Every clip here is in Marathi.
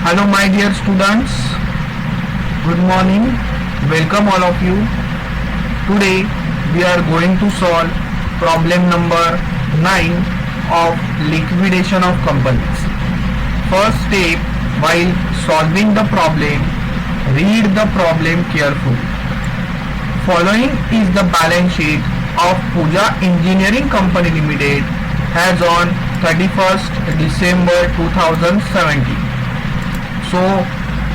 Hello my dear students, good morning, welcome all of you. Today we are going to solve problem number 9 of liquidation of companies. First step, while solving the problem, read the problem carefully. Following is the balance sheet of Pooja Engineering Company Limited as on 31st December 2017. So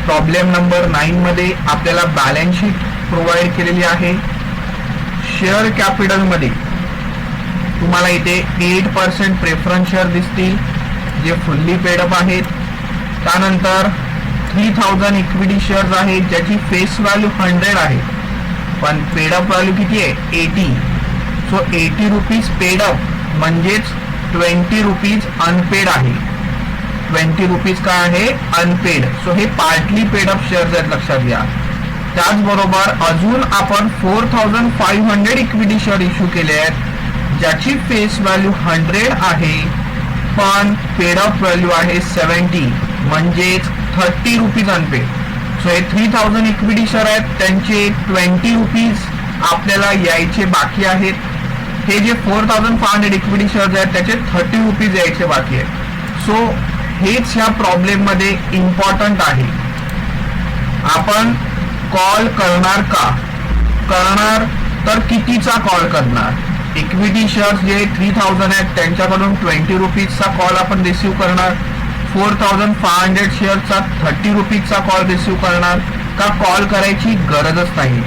problem number 9 मध्ये आपल्याला बॅलन्स शीट प्रोव्हाइड केलेली आहे. शेअर कॅपिटल मध्ये तुम्हाला इथे 8% प्रेफरन्स शेअर दिसतील जे फुल्ली पेडअप आहेत. त्यानंतर 3000 इक्विटी शेअर्स आहेत ज्याची फेस व्हॅल्यू 100 आहे पण पेडअप व्हॅल्यू किती आहे 80. सो 80 रुपीज पेडअप म्हणजेच 20 रुपीज अनपेड आहे. 20 रुपीज काय आहे अनपेड. सो हे पार्टली पेडअप शेअर्स आहेत लक्षात घ्या. त्याचबरोबर अजून आपण 4500 इक्विटी शेअर इश्यू केले आहेत ज्याची फेस व्हॅल्यू 100 आहे पण पेडअप व्हॅल्यू आहे 70 म्हणजेच 30 रुपीज अनपेड. सो हे 3000 इक्विटी शेअर आहेत त्यांचे 20 रुपीज आपल्याला यायचे बाकी आहेत. हे जे 4500 इक्विटी शेअर्स आहेत त्याचे 30 रुपीज यायचे बाकी आहेत. सो हेच ह्या प्रॉब्लेम मध्ये इम्पॉर्टंट आहे. आपण कॉल करणार का करणार तर कितीचा कॉल करणार. इक्विटी शेअर्स जे 3000 आहेत त्यांच्याकडून 20 रुपीजचा कॉल आपण रिसिव्ह करणार. 4500 शेअर्सचा 30 रुपीजचा कॉल रिसिव्ह करणार का कॉल करायची गरजच नाही.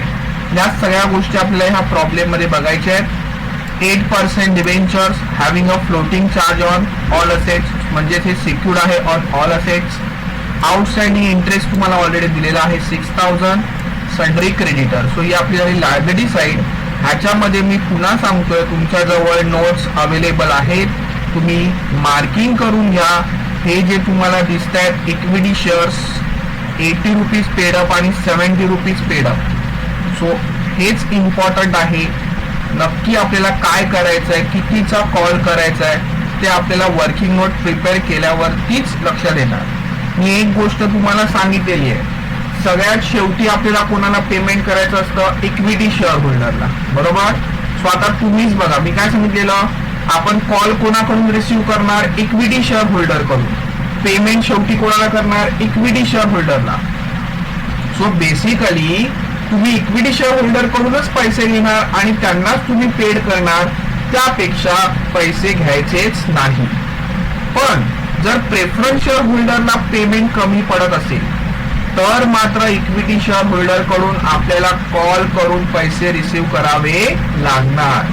या सगळ्या गोष्टी आपल्याला ह्या प्रॉब्लेम मध्ये बघायच्या आहेत. 8% debentures having a floating charge on all assets म्हणजे हे सिक्युर्ड आहे on all assets. Outstanding interest तुम्हाला ऑलरेडी दिलेला आहे 6000. Sundry creditor. सो ही आपली झाली लायबिलिटी साईड. ह्याच्यामध्ये मी पुन्हा सांगतोय तुमच्याजवळ नोट्स अवेलेबल आहेत तुम्ही मार्किंग करून घ्या. हे जे तुम्हाला दिसत आहेत इक्विटी शेअर्स 80 रुपीज पेडअप आणि 70 रुपीज पेडअप. सो हेच इम्पॉर्टंट आहे. नक्की आपल्याला काय करायचं आहे कितीचा कॉल करायचा आहे ते आपल्याला वर्किंग नोट प्रिपेअर केल्यावरतीच लक्षात येणार. मी एक गोष्ट तुम्हाला सांगितलेली आहे सगळ्यात शेवटी आपल्याला कोणाला पेमेंट करायचं असतं इक्विटी शेअर होल्डरला बरोबर. सो आता तुम्हीच बघा मी काय सांगितलेलं आपण कॉल कोणाकडून रिसिव्ह करणार इक्विटी शेअर होल्डर कडून. पेमेंट शेवटी कोणाला करणार इक्विटी शेअर होल्डरला. सो बेसिकली तुम्ही इक्विटी शेअर होल्डर कडूनच पैसे घेणार आणि त्यांनाच तुम्ही पेड करणार. त्यापेक्षा पैसे घ्यायचेच नाही. पण जर प्रेफरन्स शेअर होल्डरला पेमेंट कमी पडत असेल तर मात्र इक्विटी शेअर होल्डर कडून आपल्याला कॉल करून पैसे रिसिव्ह करावे लागणार.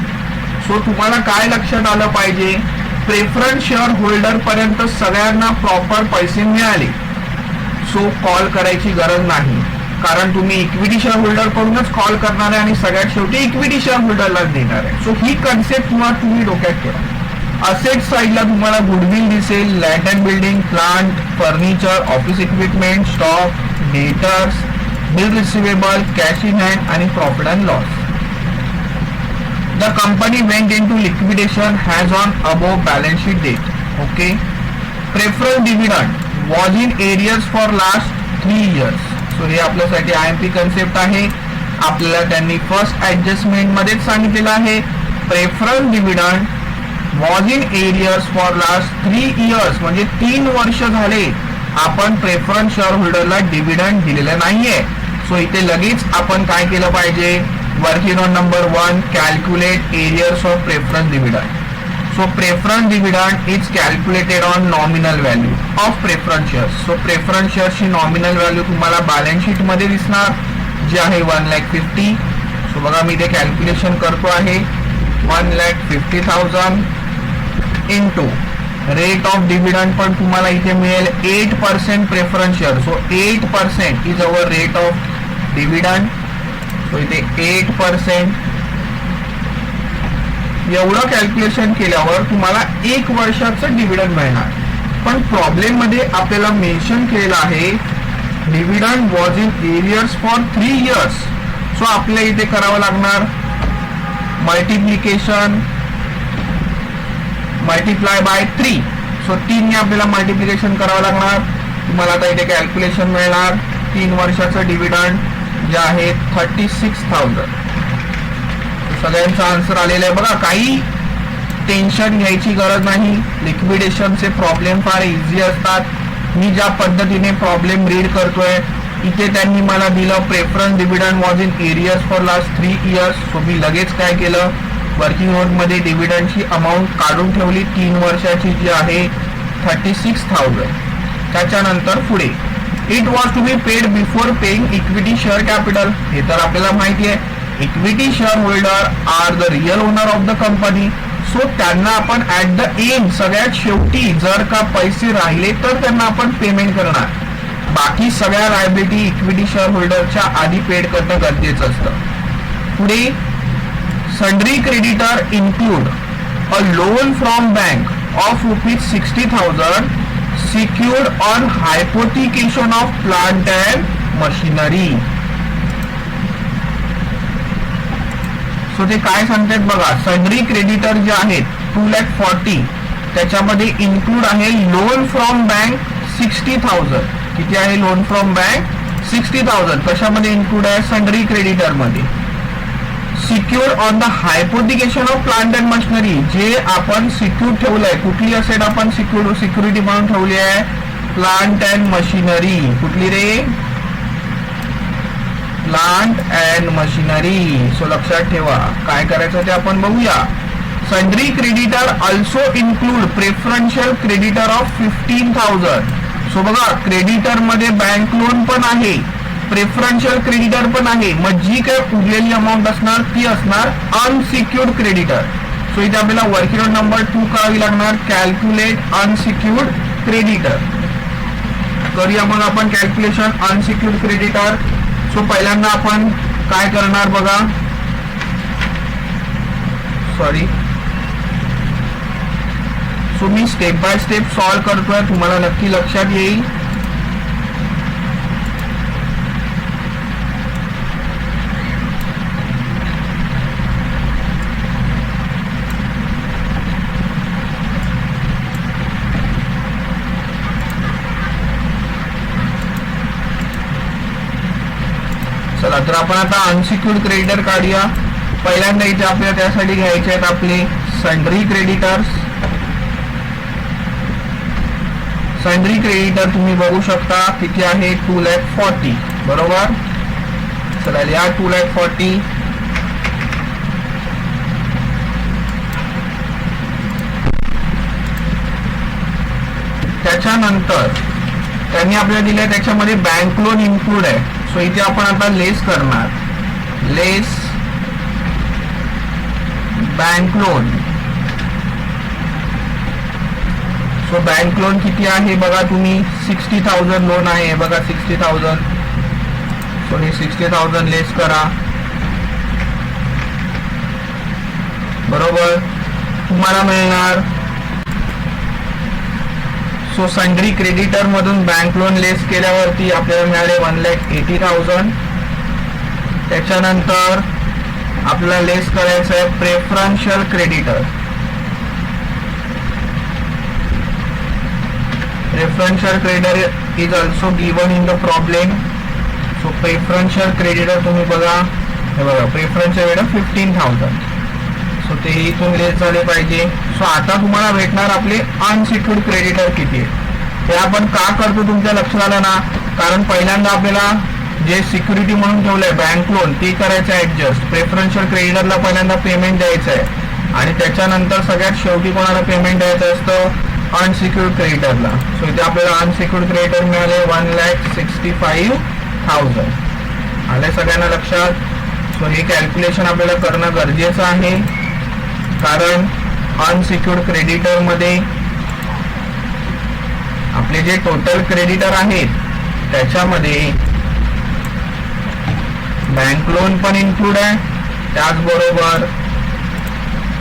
सो तुम्हाला काय लक्षात आलं पाहिजे प्रेफरन्स शेअर होल्डर पर्यंत सगळ्यांना प्रॉपर पैसे मिळाले सो कॉल करायची गरज नाही कारण तुम्ही इक्विटी शेअर होल्डर कडूनच कॉल करणार आहे आणि सगळ्यात शेवटी इक्विटी शेअर होल्डरलाच देणार आहे. सो ही कन्सेप्ट तुम्ही डोक्यात ठेवा. असेट साईडला तुम्हाला गुडविल दिसेल, land and building, plant, furniture, office equipment, stock, debtors, bill receivable, cash in hand आणि profit and loss. The company went into liquidation has on above balance sheet date. Okay. Preference dividend was in arrears for last 3 years. So हे आपल्यासाठी IMP कन्सेप्ट आहे. आपल्याला त्यांनी फर्स्ट ऍडजस्टमेंट मध्येच सांगितलेलं आहे preference dividend was in arrears for last 3 years म्हणजे 3 वर्ष झाले आपण प्रेफरन्स शेअर होल्डरला डिव्हिडंड दिलेलं नाहीये. सो इथे लगेच आपण काय केलं पाहिजे working on number 1 calculate arrears of preference dividend. So preference dividend is calculated on nominal value of preference shares. So preference shares ची nominal value तुम्हाला balance sheet मध्ये दिसणार जी आहे 1,50,000. सो बघा मी इथे कॅल्क्युलेशन करतो आहे 1,50,000 इंटू रेट ऑफ डिव्हिडंड पण तुम्हाला इथे मिळेल 8% preference share. So 8% is our rate of dividend. So इथे 8% एवढं कॅल्क्युलेशन केल्यावर तुम्हाला 1 वर्षाचं डिव्हिडंड मिळणार. पण प्रॉब्लेम मध्ये आपल्याला मेन्शन केलेलं आहे dividend was in arrears for 3 years. So आपल्याला इथे करावं लागणार मल्टिप्लिकेशन मल्टिप्लाय बाय 3. सो 3 ने आपल्याला मल्टिप्लिकेशन करावं लागणार तुम्हाला आता इथे कॅल्क्युलेशन मिळणार 3 वर्षाचं डिव्हिडंड जे आहे 36,000. सगळ्यांचा आन्सर आलेला आहे बघा. काही टेन्शन घ्यायची गरज नाही. लिक्विडेशनचे प्रॉब्लेम फार इझी असतात. मी ज्या पद्धतीने प्रॉब्लेम रीड करतोय इथे त्यांनी मला दिलं preference dividend was in arrears for last 3 years. So मी लगेच काय केलं, वर्किंग नोटमध्ये डिव्हिडंडची अमाऊंट काढून ठेवली 3 वर्षाची जी आहे 36,000. त्याच्यानंतर पुढे it was to be paid before paying equity share capital. हे तर आपल्याला माहिती आहे. Equity share holder are the real owner of the company. So त्यांना आपण ऍट द एंड सगळ्यात शेवटी जर का पैसे राहिले तर त्यांना आपण पेमेंट करणार. बाकी सगळ्या लायबिलिटी इक्विटी शेअर होल्डरच्या आधी पेड करणं गरजेचं असतं. पुढे sundry creditor include a loan from bank of ₹60,000 secured on hypothecation of plant and machinery. So ते काय सांगतात बघा. सन्ड्री क्रेडिटर जे आहेत 2,40,000 त्याच्यामध्ये इन्क्लूड आहे लोन फ्रॉम बँक 60,000. किती आहे लोन फ्रॉम बँक 60,000. कशामध्ये इन्क्लूड आहे, सन्ड्री क्रेडिटर मध्ये. Secured on the hypothecation of plant and machinery. जे आपण सिक्युअर ठेवलंय, कुठली असेट आपण सिक्युरिटी म्हणून ठेवली आहे, प्लांट अँड मशिनरी. कुठली रे, प्लांट अँड मशिनरी. सो लक्षात ठेवा काय करायचं ते आपण बघूया. Sundry creditor also include preferential creditor of 15,000. So बघा क्रेडिटर मध्ये बँक लोन पण आहे, प्रेफरन्शियल क्रेडिटर पण आहे. मग जी काय उरलेली अमाऊंट असणार ती असणार अनसिक्युर्ड क्रेडिटर. सो इथे आपल्याला वर्किंग नोट नंबर 2 करावी लागणार. Calculate unsecured creditor. करूया मग आपण कॅल्क्युलेशन अनसिक्युर्ड क्रेडिटर. सो पहिल्यांदा आपण काय करणार बघा, sorry. So me step by step solve करतोय, तुम्हाला नक्की लक्षात येईल. चला तर आपण आता अनसिक्युर्ड क्रेडिटर काढूया. पहिल्यांदा इथे आपल्याला त्यासाठी घ्यायचे आहेत आपले सन्ड्री क्रेडिटर्स. सन्ड्री क्रेडिटर तुम्ही बघू शकता किती आहे 2,40,000 बरोबर. चला या 2,40,000. त्याच्यानंतर त्यांनी आपल्याला दिलंय त्याच्यामध्ये बँक लोन इन्क्लूड आहे. सो इथे आपण आता लेस करणार, less bank loan. So bank loan किती आहे बघा तुम्ही, 60,000 लोन आहे बघा 60,000. सो हे 60,000 लेस करा बरोबर. तुम्हाला मिळणार. सो सन्ड्री क्रेडिटर मधून बँक लोन लेस केल्यावरती आपल्याला मिळाले 1,80,000. त्याच्यानंतर आपल्याला लेस करायचं आहे preferential creditor. Preferential creditor is also given in the problem. So preferential creditor तुम्ही बघा, हे बघा प्रेफरन्शियल क्रेडिटर 15,000. सो ते इथून लेस झाले पाहिजे. सो आता तुम्हाला भेटणार आपले अनसिक्युर्ड क्रेडिटर किती आहे. हे आपण का करतो तुमच्या लक्षात आलं ना, कारण पहिल्यांदा आपल्याला जे सिक्युरिटी म्हणून ठेवलंय बँक लोन ते करायचं आहे ऍडजस्ट. प्रेफरन्शियल क्रेडिटरला पहिल्यांदा पेमेंट द्यायचं आहे आणि त्याच्यानंतर सगळ्यात शेवटी कोणाला पेमेंट द्यायचं असतं, अनसिक्युर्ड क्रेडिटरला. सो इथे आपल्याला अनसिक्युर्ड क्रेडिटर मिळाले 1,65,000. आले सगळ्यांना लक्षात. सो हे कॅल्क्युलेशन आपल्याला करणं गरजेचं आहे, कारण अनसिक्युर्ड क्रेडिटर मध्ये आपले जे टोटल क्रेडिटर आहेत त्याच्यामध्ये बँक लोन पण इन्क्लूड आहे, त्याचबरोबर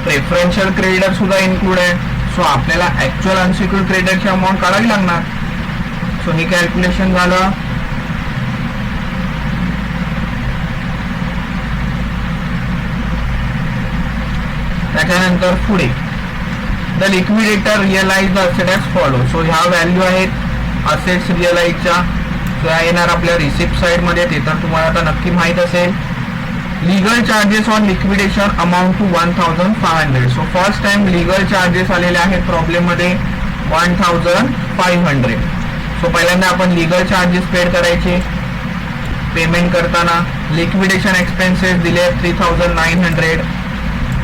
प्रेफरन्शियल क्रेडिटर सुद्धा इन्क्लूड आहे. सो आपल्याला ऍक्च्युअल अनसिक्युर्ड क्रेडिटरची अमाऊंट काढावी लागणार. सो हे कॅल्क्युलेशन झालं. त्याच्यानंतर पुढे the liquidator realise the asset as follow. So ह्या व्हॅल्यू आहेत असेट्स रिअलाइजच्या. सो या येणार आपल्या रिसिप्ट साइड मध्ये, ते तर तुम्हाला आता नक्की माहित असेल. Legal charges on liquidation amount to 1500. So first time legal charges आलेले आहेत प्रॉब्लेम मध्ये 1500. सो पहिल्यांदा आपण लीगल चार्जेस पेड करायचे पेमेंट करताना. लिक्विडेशन एक्सपेन्सेस दिले 3900.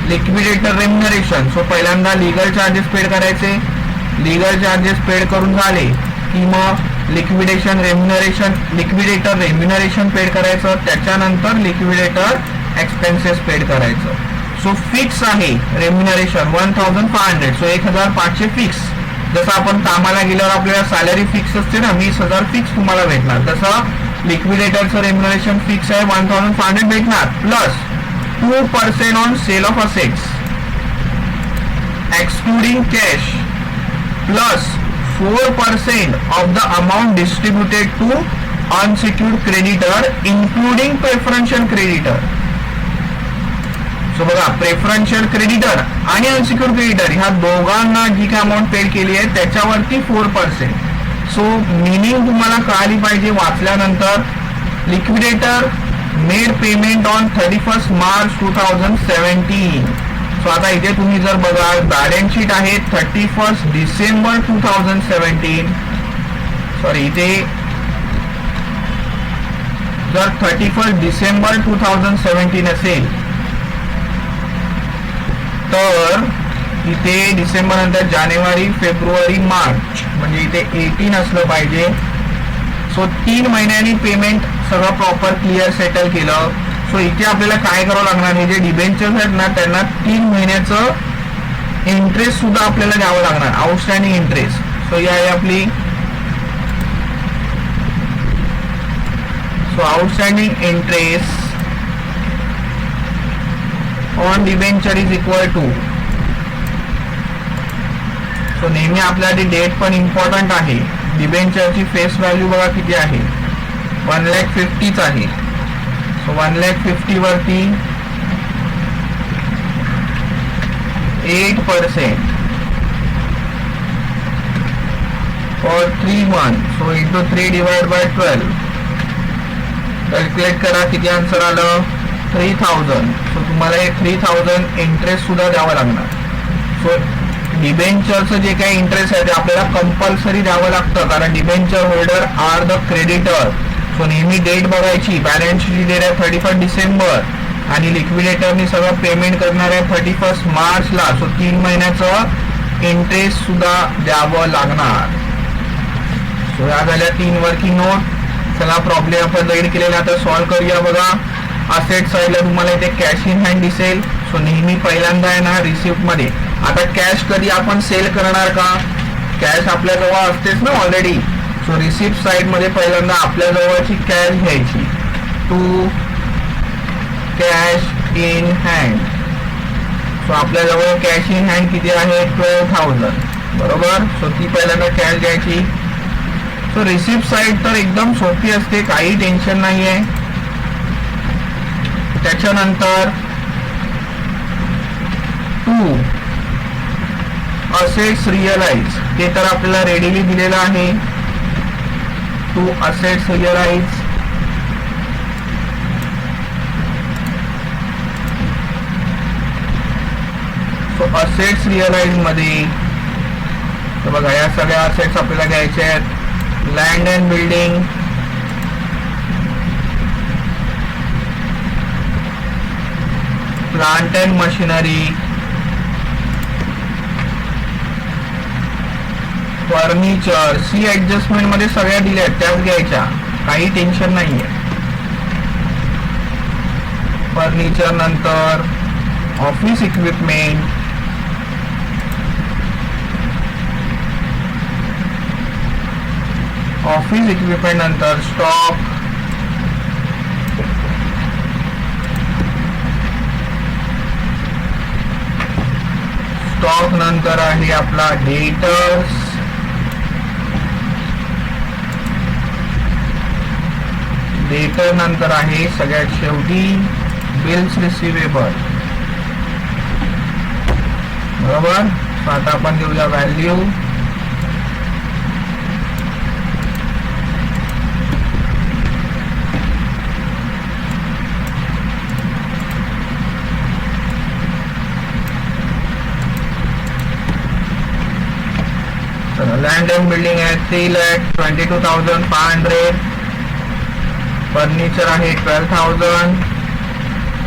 Liquidator remuneration. सो पहिल्यांदा लीगल चार्जेस पेड करायचे. लीगल चार्जेस पेड करून झाले की मग लिक्विडेटर रेम्युनरेशन पेड करायचं. त्याच्यानंतर लिक्विडेटर एक्सपेन्सेस पेड करायचं. सो फिक्स आहे रेम्युनरेशन 1500. So 1500 fix. जसं आपण कामाला गेल्यावर आपल्याला सॅलरी फिक्स असते ना, 20,000 फिक्स तुम्हाला भेटणार, तसं लिक्विडेटरचं रेम्युनरेशन फिक्स आहे 1500 भेटणार. Plus 2% on sale of assets excluding cash, plus 4% of the amount distributed to unsecured creditor including preferential creditor. So बघा, प्रेफरन्शियल क्रेडिटर आणि अनसिक्युर्ड क्रेडिटर ह्या दोघांना जी काय अमाऊंट पेड केली आहे त्याच्यावरती 4%. सो मिनिंग तुम्हाला कळाली पाहिजे वाचल्यानंतर. Liquidator made payment on 31 March 2017. So आता इथे तुम्ही जर बघा बॅलन्स शीट आहे 31 डिसेंबर 2017. सॉरी, इथे जर 31 डिसेंबर 2017 असेल तर इथे डिसेंबर नंतर जानेवारी, फेब्रुवारी, मार्च म्हणजे इथे 18 असलं पाहिजे. सो 3 महिन्यांनी पेमेंट सगळं प्रॉपर क्लिअर सेटल केलं. सो इथे आपल्याला काय करावं लागणार, हे जे डिबेंचर्स आहेत ना त्यांना 3 महिन्याचं इंटरेस्ट सुद्धा आपल्याला द्यावं लागणार, आउटस्टँडिंग इंटरेस्ट. सो ही आहे आपली. So outstanding interest on debenture is equal to. So नेहमी आपल्यासाठी डेट पण इम्पॉर्टंट आहे. डिबेंचरची फेस व्हॅल्यू बघा किती आहे, 1,50,000 आहे. सो 1,50,000 वरती 8% for 3 months. So into 3 divide by 12. Calculate करा किती आन्सर आलं, 3,000. सो तुम्हाला हे 3,000 इंटरेस्ट सुद्धा द्यावं लागणार. सो डिबेंचरचं जे काही इंटरेस्ट आहे ते आपल्याला कंपल्सरी द्यावं लागतं, कारण debenture holder are the creditor. So नेहमी डेट बघायची. बॅलन्स शीट डेट आहे 31 डिसेंबर आणि लिक्विडेटरनी सगळं पेमेंट करणार आहे 31 मार्चला. सो 3 महिन्याचं इंटरेस्ट सुद्धा द्यावं लागणार. सो या झाल्या 3 वर्किंग नोट. सगळा प्रॉब्लेम आपण रीड केलेला, आता सॉल्व्ह करूया. बघा, असेट साईडला तुम्हाला इथे कॅश इन हँड दिसेल. सो नेहमी पहिल्यांदा आहे ना रिसिप्ट मध्ये. आता कॅश कधी आपण सेल करणार का, कॅश आपल्या जवळ असतेच ना ऑलरेडी. सो रिसिप्ट साइड मध्ये पहिल्यांदा आपल्या जवळची कॅश घ्यायची. To cash in hand. So आपल्या जवळ कॅश इन हँड किती आहे, 12,000 बरोबर. सो ती पहिल्यांदा कॅश घ्यायची. सो रिसिप्ट साइड तर एकदम सोपी असते, काही टेन्शन नाहीये. त्याच्यानंतर 2 असेट्स रिअलाइज, ते तर आपल्याला रेडीली दिलेलं आहे. 2 assets realise. So assets realise मध्ये बघा या सगळ्या असेट्स आपल्याला घ्यायचे आहेत. Land and building, plant and machinery, furniture. See adjustment मध्ये सगळ्या दिल्या आहेत त्याच घ्यायच्या, काही टेन्शन नाहीये. फर्निचर नंतर ऑफिस इक्विपमेंट, ऑफिस इक्विपमेंट नंतर स्टॉक, स्टॉक नंतर आहे आपला डेटर्स, डेटर नंतर आहे सगळ्यात शेवटी बिल्स रिसिवेबल बरोबर. आता आपण घेऊया व्हॅल्यू. लँड अँड बिल्डिंग आहे 3,22,500. फर्निचर आहे 12,000.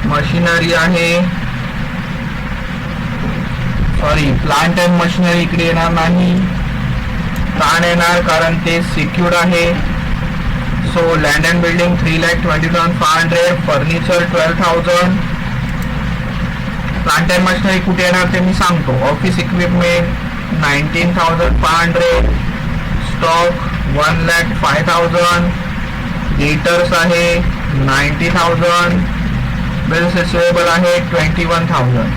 मशिनरी आहे, सॉरी प्लांट अँड मशिनरी इकडे येणार नाही. का येणार? कारण ते सिक्युर्ड आहे. So land and building 3,20,500. Furniture 12,000. Plant and machinery कुठे येणार ते मी सांगतो. Office equipment 19,500. स्टॉक 1,05,000. डेटर्स आहे 90,000. बिल्स रिसिवेबल आहे 21,000.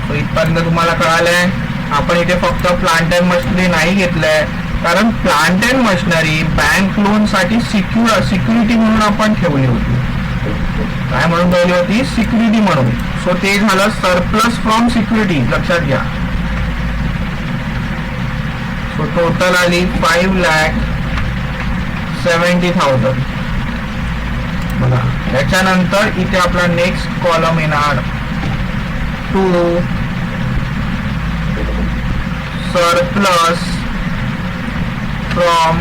सो इथपर्यंत तुम्हाला कळालंय. आपण इथे फक्त प्लांट अँड मशिनरी नाही घेतलंय, कारण plant and machinery bank loan साठी सिक्युरिटी म्हणून आपण ठेवली होती. काय म्हणून ठेवली होती? सिक्युरिटी म्हणून. सो ते झालं सरप्लस फ्रॉम सिक्युरिटी, लक्षात घ्या. सो टोटल आली 5,70,000. बघा, त्याच्यानंतर इथे आपला नेक्स्ट कॉलम येणार to surplus from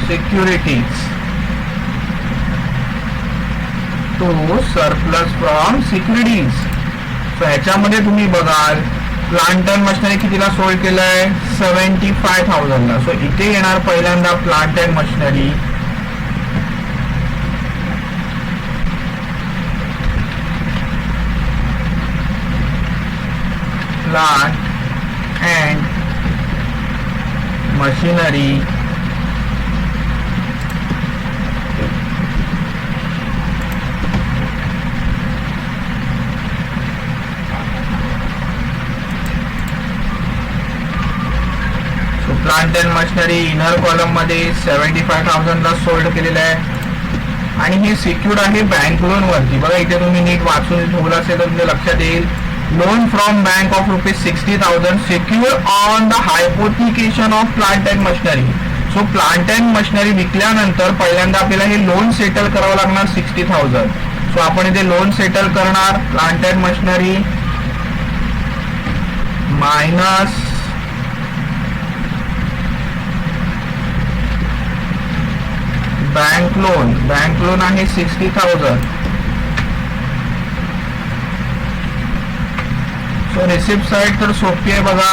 securities. To surplus from securities. So ह्याच्यामध्ये तुम्ही बघाल प्लांट अँड मशिनरी कितीला सोल्ड केलंय? 75,000 ला. सो इथे येणार पहिल्यांदा plant and machinery. Plant and machinery plant and machinery inner column मध्ये 75,000 ला सोल्ड केलेलं आहे. आणि हे सिक्युर्ड आहे बँक लोन वरती. बघा इथे तुम्ही नीट वाचून ठेवलं असेल तर तुमच्या लक्षात येईल. Loan from bank of ₹60,000 secure on the hypothecation of plant and machinery. So plant and machinery विकल्यानंतर पहिल्यांदा आपल्याला हे लोन सेटल करावं लागणार 60,000. सो आपण इथे लोन सेटल करणार plant and machinery minus bank loan. Bank loan आहे 60,000. सो रिसिप्ट साइड तर सोपी आहे बघा.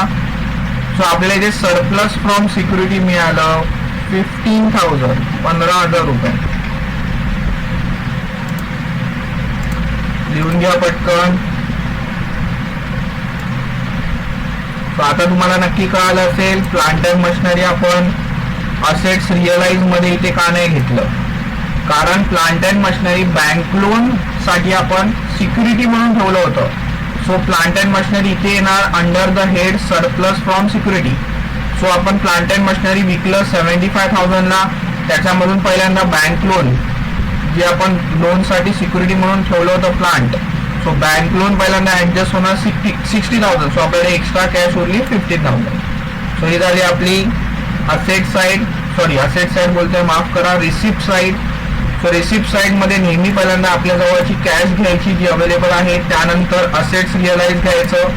सो आपल्याला इथे सरप्लस फ्रॉम सिक्युरिटी मिळालं 15,000, 15,000 रुपये. लिहून घ्या पटकन. सो आता तुम्हाला नक्की कळालं असेल प्लांट अँड मशिनरी आपण असेट्स रिअलाइज मध्ये इथे का नाही घेतलं? कारण plant and machinery bank loan साठी आपण सिक्युरिटी म्हणून ठेवलं होतं. सो प्लांट अँड मशिनरी इथे येणार under the head surplus from security. So आपण प्लांट अँड मशिनरी विकलं 75,000 ला. त्याच्यामधून पहिल्यांदा बँक लोन जे आपण लोन साठी सिक्युरिटी म्हणून ठेवलं होतं प्लांट. सो बँक लोन पहिल्यांदा ऍडजस्ट होणार 60,000. सो आपल्याला एक्स्ट्रा कॅश उरली 15,000. सो ही झाली आपली असेट साइड बोलतोय, माफ करा, receipt side. So receipt side मध्ये नेहमी पहिल्यांदा आपल्या जवळची कॅश घ्यायची जी अवेलेबल आहे, त्यानंतर असेट्स रिअलाइज घ्यायचं,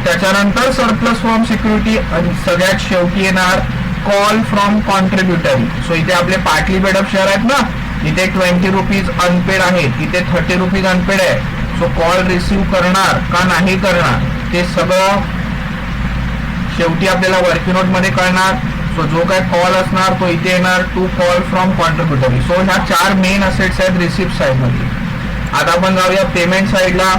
त्याच्यानंतर सरप्लस फ्रॉम सिक्युरिटी आणि सगळ्यात शेवटी येणार कॉल फ्रॉम कॉन्ट्रीब्युटरी. सो इथे आपले पार्टली पेड अप शेअर आहेत ना, इथे 20 रुपीज अनपेड आहेत, इथे 30 रुपीज अनपेड आहे. सो कॉल रिसिव्ह करणार का नाही करणार ते सगळं शेवटी आपल्याला वर्किंग नोट मध्ये कळणार. सो जो काय कॉल असणार तो इथे येणार to call from contributory. So ह्या 4 मेन असेट्स आहेत रिसिप्ट साइड मध्ये. आता आपण जाऊया पेमेंट साइडला.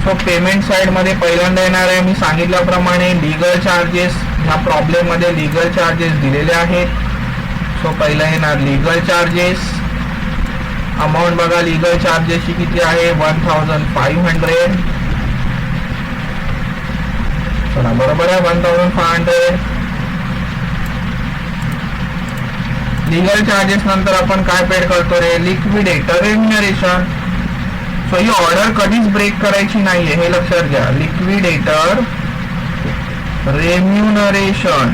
सो पेमेंट साइड मध्ये पहिल्यांदा येणार आहे मी सांगितल्याप्रमाणे लीगल चार्जेस. ह्या प्रॉब्लेम मध्ये लीगल चार्जेस दिलेले आहेत. सो पहिला येणार लीगल चार्जेस. अमाऊंट बघा लीगल चार्जेसची किती आहे 1,500. चला बरोबर आहे 1,500. लीगल चार्जेस नंतर आपण काय पेड करतो रे? Liquidator remuneration. सो ही ऑर्डर कधीच ब्रेक करायची नाहीये हे लक्षात घ्या. Liquidator remuneration.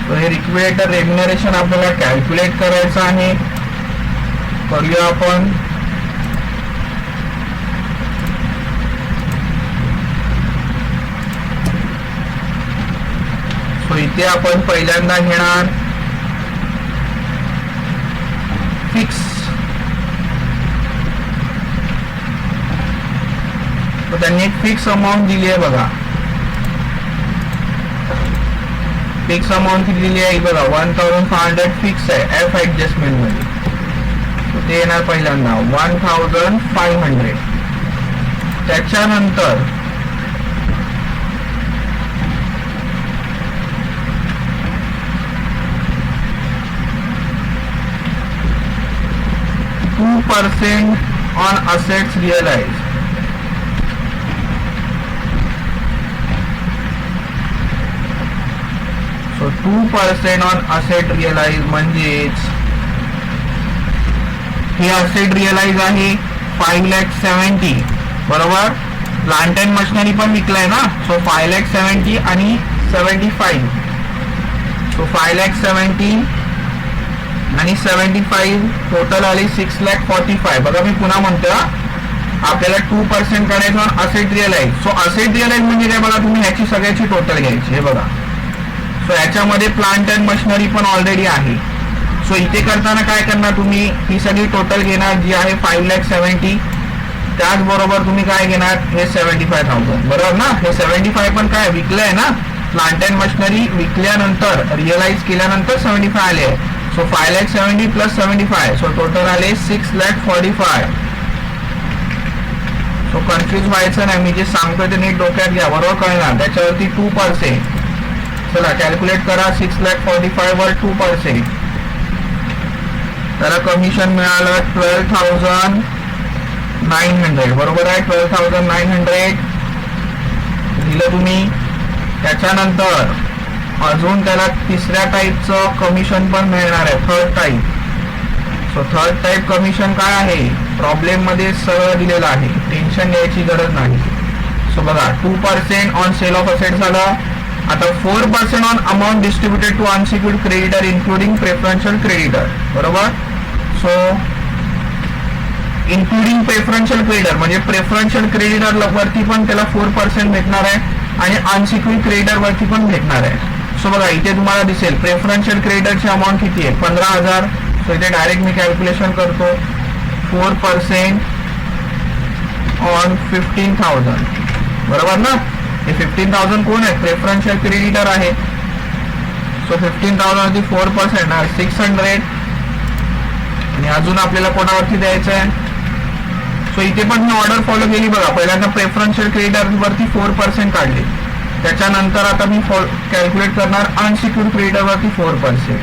सो हे लिक्विडेटर रेम्युनरेशन आपल्याला कॅल्क्युलेट करायचं आहे. करूया आपण. इथे आपण पहिल्यांदा घेणार फिक्स. तर त्यांनी एक फिक्स अमाऊंट दिली आहे बघा. फिक्स अमाऊंट किती दिली आहे बघा, 1500 फिक्स आहे एफ ऍडजस्टमेंट मध्ये. ते येणार पहिल्यांदा 1500. त्याच्यानंतर %2 on assets realized. So 2% on asset realized म्हणजेच हे asset realized आहे 5,70,000 बरोबर. प्लांट अँड मशिनरी पण विकलाय ना. सो 5,70,000 आणि 75. सो 5,70,000 आणि 75 टोटल आले 6,45,000. बघा मी पुन्हा म्हणतो, आपल्याला 2% काढायचं asset realise. So asset realise म्हणजे काय बघा, तुम्ही ह्याची सगळ्याची टोटल घ्यायची. हे बघा, सो याच्यामध्ये प्लांट अँड मशिनरी पण ऑलरेडी आहे. सो इथे करताना काय करणार, तुम्ही ही सगळी टोटल घेणार जी आहे 5,70,000. त्याचबरोबर तुम्ही काय घेणार, हे 75,000 बरोबर ना. हे 75 पण काय विकलंय ना. प्लांट अँड मशिनरी विकल्यानंतर रिअलाइज केल्यानंतर 75 आले. So 5,70,000 plus 75. सो टोटल आले 6,45,000. सो कन्फ्युज व्हायचं नाही, मी जे सांगतोय ते नीट डोक्यात घ्या, बरोबर कळणार. त्याच्यावरती 2%. चला कॅल्क्युलेट करा. 6,45,000 वर 2%. त्याला कमिशन मिळालं 12,900 बरोबर आहे. 12,900 दिलं तुम्ही. त्याच्यानंतर अजून त्याला तिसऱ्या टाईपचं कमिशन पण मिळणार आहे, third type. So third type commission काय आहे, प्रॉब्लेम मध्ये सगळं दिलेलं आहे, टेन्शन घ्यायची गरज नाही. सो बघा 2% ऑन सेल ऑफ असेट झालं. आता 4% on amount distributed to unsecured creditor including preferential creditor बरोबर. सो इन्क्लुडिंग प्रेफरन्शियल क्रेडिटर म्हणजे प्रेफरन्शियल क्रेडिटर वरती पण त्याला 4% भेटणार आहे आणि अनसिक्युर्ड क्रेडिटर वरती पण भेटणार आहे. सो बघा इथे तुम्हाला दिसेल प्रेफरन्शियल क्रेडिटरची अमाऊंट किती आहे, 15,000. सो इथे डायरेक्ट मी कॅल्क्युलेशन करतो. 4% ऑन 15,000 बरोबर ना. हे 15,000 कोण आहे, प्रेफरन्शियल क्रेडिटर आहे. सो 15,000 4% 600. आणि अजून आपल्याला कोणावरती द्यायचं आहे. सो इथे पण मी ऑर्डर फॉलो केली बघा. पहिल्यांदा प्रेफरन्शियल क्रेडिटर वरती 4% काढले. त्याच्यानंतर आता मी कॅल्क्युलेट करणार अनसिक्युर्ड क्रेडिटर वरती 4%.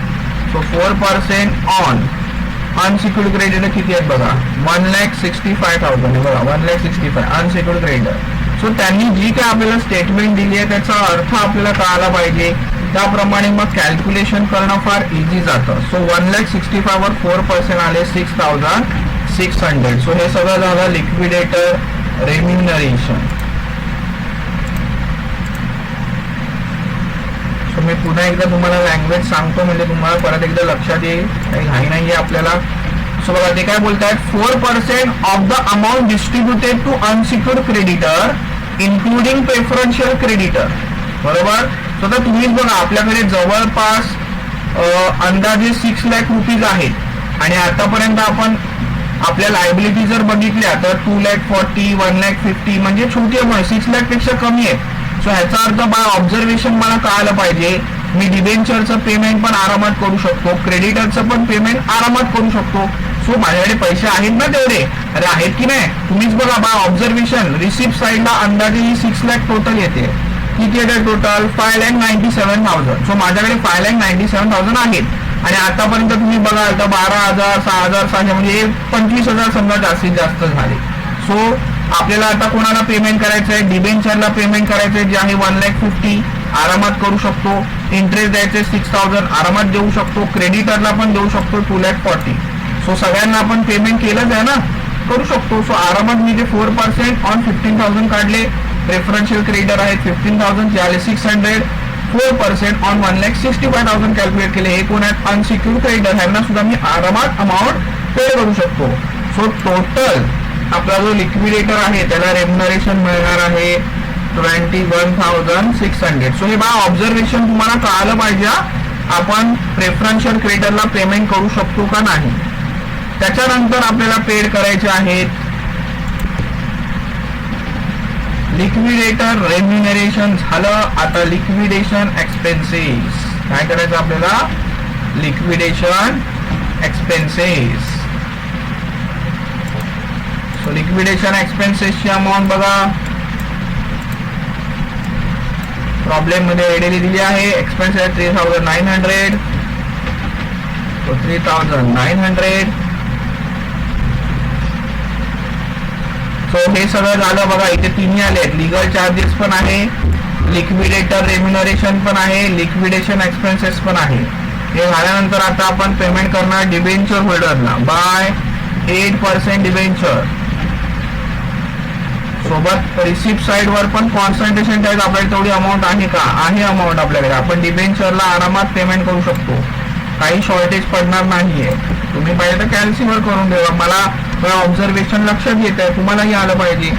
सो 4% ऑन अनसिक्युर्ड क्रेडिटर किती आहेत बघा, 1,65,000 बघा. 1,65,000 अनसिक्युर्ड क्रेडिटर. सो त्यांनी जी काय आपल्याला स्टेटमेंट दिली आहे त्याचा अर्थ आपल्याला कळायला पाहिजे. त्याप्रमाणे मग कॅल्क्युलेशन करणं फार इझी जातं. सो 1,65,000 वर 4% आले 6,600. सो हे सगळं झालं लिक्विडेटर रेम्युनरेशन. सो मी पुन्हा एकदा तुम्हाला लँग्वेज सांगतो म्हणजे तुम्हाला परत एकदा लक्षात येईल, काही घाई नाहीये आपल्याला. सो बघा ते काय बोलतायत, 4% of the amount distributed to unsecured creditor including preferential creditor बरोबर. सो आता तुम्हीच बघा आपल्याकडे जवळपास अंदाजे 6 लाख रुपीज आहेत आणि आतापर्यंत आपण आपल्या लायबिलिटी जर बघितल्या तर 2,40,000 1,50,000 म्हणजे छोटी अमाऊंट, 6 लाख पेक्षा कमी आहे. सो ह्याचा अर्थ बाय ऑब्झर्वेशन मला कळायला पाहिजे, मी डिबेंचरचं पेमेंट पण आरामात करू शकतो, क्रेडिटरचं पण पेमेंट आरामात करू शकतो. सो माझ्याकडे पैसे आहेत ना तेवढे, अरे आहेत की नाही तुम्हीच बघा. बाय ऑब्झर्वेशन रिसिप्ट साईडला अंदाजे ही 6 लाख टोटल येते. किती येते टोटल, 5,97,000. सो माझ्याकडे 5,97,000 आहेत आणि आतापर्यंत तुम्ही बघाल तर 12,000 6,600 म्हणजे 25,000 समजा जास्तीत जास्त झाले. सो आपल्याला आता कोणाला पेमेंट करायचं आहे, डिबेंचरला पेमेंट करायचं आहे जे आहे 1,50,000 आरामात करू शकतो. इंटरेस्ट द्यायचे 6,000 आरामात देऊ शकतो. क्रेडिटरला पण देऊ शकतो 2,40,000. सो सगळ्यांना आपण पेमेंट केलंच आहे ना, करू शकतो. सो आरामात मी जे 4% ऑन 15,000 काढले, प्रेफरन्शियल क्रेडिटर आहेत 15,000 जे आले 600. 4% ऑन 1,65,000 कॅल्क्युलेट केले. हे कोण आहेत, अनसिक्युर्ड क्रेडिटर, ह्यांना सुद्धा मी आरामात अमाऊंट पे करू शकतो. सो टोटल आपला जो लिक्विडेटर आहे त्याला रेम्युनरेशन मिळणार आहे 21,600. सो हे बा ऑब्झर्वेशन तुम्हाला कळालं पाहिजे, आपण प्रेफरन्शियल क्रेडिटरला पेमेंट करू शकतो का नाही. त्याच्यानंतर आपल्याला पेड करायचे आहेत लिक्विडेटर रेम्युनरेशन. झालं. आता लिक्विडेशन एक्सपेन्सेस काय करायचं आपल्याला, लिक्विडेशन एक्सपेन्सेस. सो लिक्विडेशन एक्सपेन्सेसची अमाऊंट बघा, प्रॉब्लेम मध्ये रेडीली दिली आहे. एक्सपेन्सेस 3,900. सो 3,900. सो हे सगळं झालं बघा. इथे तिन्ही आले आहेत, लिगल चार्जेस पण आहे, लिक्विडेटर रेम्युनरेशन पण आहे, लिक्विडेशन एक्सपेन्सेस पण आहे. हे झाल्यानंतर आता आपण पेमेंट करणार डिबेंचर होल्डरला बाय 8% डिबेंचर. सोबत रिसिप्ट साइड वर पण कॉन्सन्ट्रेशन टॅक्स आपल्याला तेवढी अमाऊंट आहे का, आहे अमाऊंट आपल्याकडे. आपण डिबेंचरला आरामात पेमेंट करू शकतो, काही शॉर्टेज पडणार नाहीये. तुम्ही पाहिजे तर कॅल्सीवर करून देवा. मला ऑब्झर्वेशन लक्षात येत आहे, तुम्हालाही आलं पाहिजे.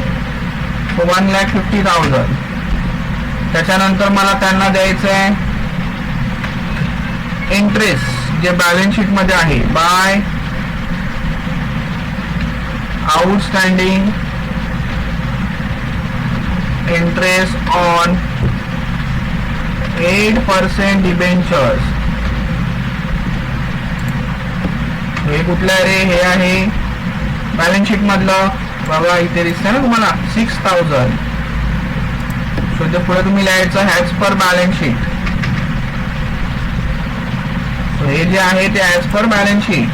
1,50,000. त्याच्यानंतर मला त्यांना द्यायचं आहे इंटरेस्ट जे बॅलन्स शीट मध्ये आहे by outstanding interest on 8% debentures. हे कुठलं आहे रे, हे आहे बॅलन्स शीट मधलं बघा, इथे दिसतंय ना तुम्हाला 6,000. सो इथे पुढे तुम्ही लिहायचं as per balance sheet. So हे जे आहे ते as per balance sheet.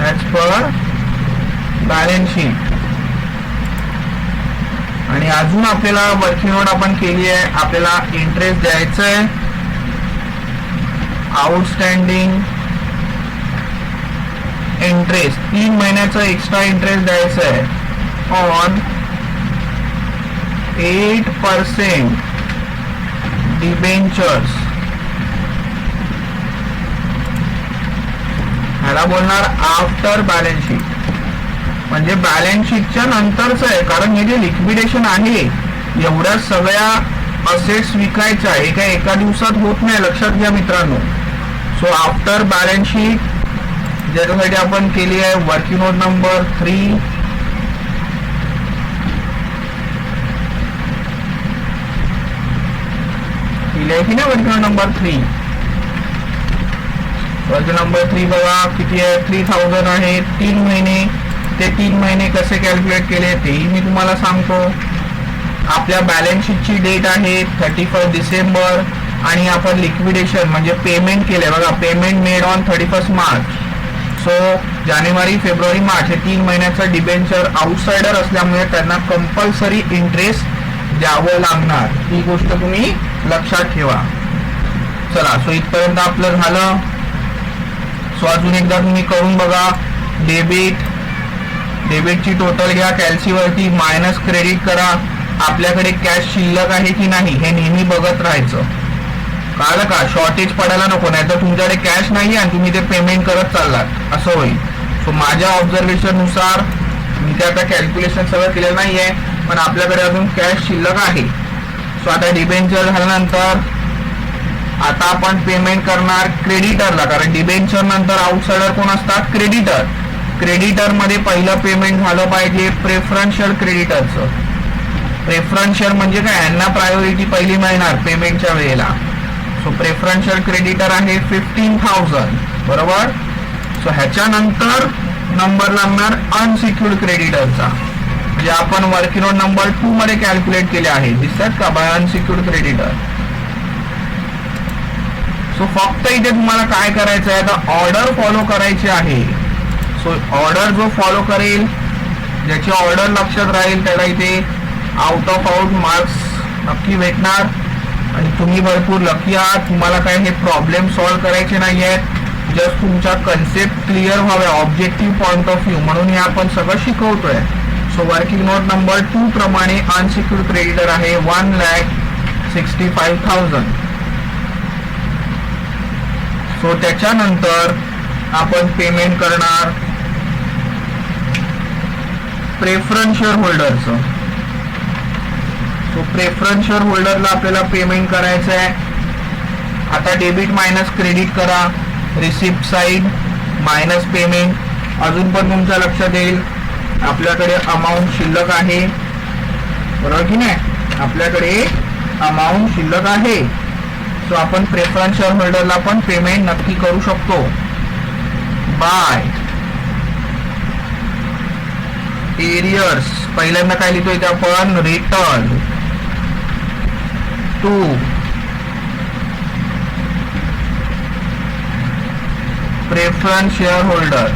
As per balance sheet. आणि अजून आपल्याला वर्किंग नोट आपण केली आहे, आपल्याला इंटरेस्ट द्यायचं आहे आउटस्टँडिंग इंटरेस्ट 3 महिन्याचं एक्स्ट्रा इंटरेस्ट द्यायचं आहे ऑन 8% डिबेंचर्स. ह्याला बोलणार आफ्टर बॅलन्स शीट, म्हणजे बॅलन्स शीटच्या नंतरच आहे. कारण हे जे लिक्विडेशन आहे एवढ्या सगळ्या असेट्स विकायच्या, हे काय एका दिवसात होत नाही, लक्षात घ्या मित्रांनो. सो आफ्टर बॅलन्स शीट ज्याच्यासाठी आपण केली आहे वर्किंग नोट नंबर 3. केली आहे की नाही working note number 3. Working number 3 बघा किती आहे, 3,000 आहे. 3 महिने, ते 3 महिने कसे कॅल्क्युलेट केले तेही मी तुम्हाला सांगतो. आपल्या बॅलन्स शीटची डेट आहे 31 डिसेंबर आणि आपण लिक्विडेशन म्हणजे पेमेंट केले बघा, payment made on 31 March. So January, February, March हे 3 महिन्याचं डिबेंचर आउटसाइडर असल्यामुळे त्यांना कंपल्सरी इंटरेस्ट द्यावं लागणार. ही गोष्ट तुम्ही लक्षात ठेवा. चला, सो इथपर्यंत आपलं झालं. सो अजून एकदा तुम्ही करून बघा. डेबिटची टोटल घ्या, कॅल्सीवरती मायनस क्रेडिट करा. आपल्याकडे कॅश शिल्लक आहे की नाही हे नेहमी बघत राहायचं, कळलं का. शॉर्टेज पडायला नको, नाही तर तुमच्याकडे कॅश नाही आणि तुम्ही ते पेमेंट करत चाललात असं होईल. सो माझ्या ऑब्झर्वेशन नुसार मी ते आता कॅल्क्युलेशन सगळं केलेलं नाहीये, पण आपल्याकडे अजून कॅश शिल्लक आहे. सो आता डिबेंचर झाल्यानंतर आता आपण पेमेंट करणार क्रेडिटरला, कारण डिबेंचर नंतर आउटसाइडर कोण असतात, क्रेडिटर. क्रेडिटर मध्ये पहिलं पेमेंट झालं पाहिजे प्रेफरन्शियल क्रेडिटरचं. प्रेफरन्शियल म्हणजे काय, यांना प्रायोरिटी पहिली मिळणार पेमेंटच्या वेळेला. सो प्रेफरन्शियल क्रेडिटर आहे 15,000 बरोबर. सो ह्याच्यानंतर नंबर लागणार अनसिक्युर्ड क्रेडिटरचा, म्हणजे आपण वर्किंग नोट नंबर 2 मध्ये कॅल्क्युलेट केले आहे, दिसतात का बाय अनसिक्युर्ड क्रेडिटर. सो फक्त इथे तुम्हाला काय करायचं आहे, आता ऑर्डर फॉलो करायची आहे. सो ऑर्डर जो फॉलो करेल, ज्याची ऑर्डर लक्षात राहील त्याला इथे आउट ऑफ आउट मार्क्स नक्की भेटणार. आणि तुम्ही भरपूर लकी आहात, तुम्हाला काय हे प्रॉब्लेम सॉल्व्ह करायचे नाही आहेत, जस्ट तुमच्या कन्सेप्ट क्लिअर व्हावे ऑब्जेक्टिव्ह पॉइंट ऑफ व्ह्यू, म्हणून हे आपण सगळं शिकवतोय. सो वर्किंग नोट नंबर 2 प्रमाणे अनसिक्युर्ड क्रेडिटर आहे 1,65,000. सो त्याच्यानंतर आपण पेमेंट करणार प्रेफरन्स शेअर होल्डरचं. सो प्रेफरन्स शेअर होल्डरला आपल्याला पेमेंट करायचं आहे. आता डेबिट मायनस क्रेडिट करा, रिसिप्ट साइड मायनस पेमेंट. अजून पण तुमच्या लक्षात येईल आपल्याकडे अमाऊंट शिल्लक आहे, बरोबर की नाही? आपल्याकडे अमाऊंट शिल्लक आहे. सो आपण प्रेफरन्स शेअर होल्डरला पण पेमेंट नक्की करू शकतो बाय एरियर्स. पहिल्यांदा काय लिहितोय ते आपण return to preference share holder.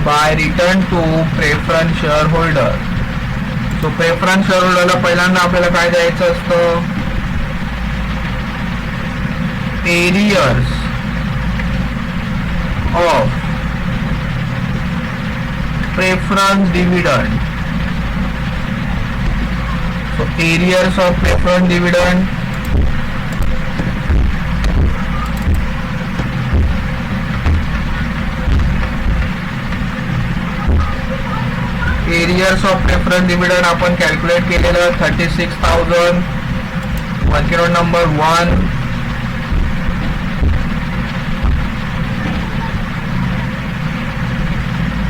By return to preference share holder. So preference share होल्डरला पहिल्यांदा आपल्याला काय द्यायचं असतं? Arrears of preference dividend. So arrears of preference dividend arrears of preference dividend आपण कॅल्क्युलेट केलेलं 36,000. Working note number 1.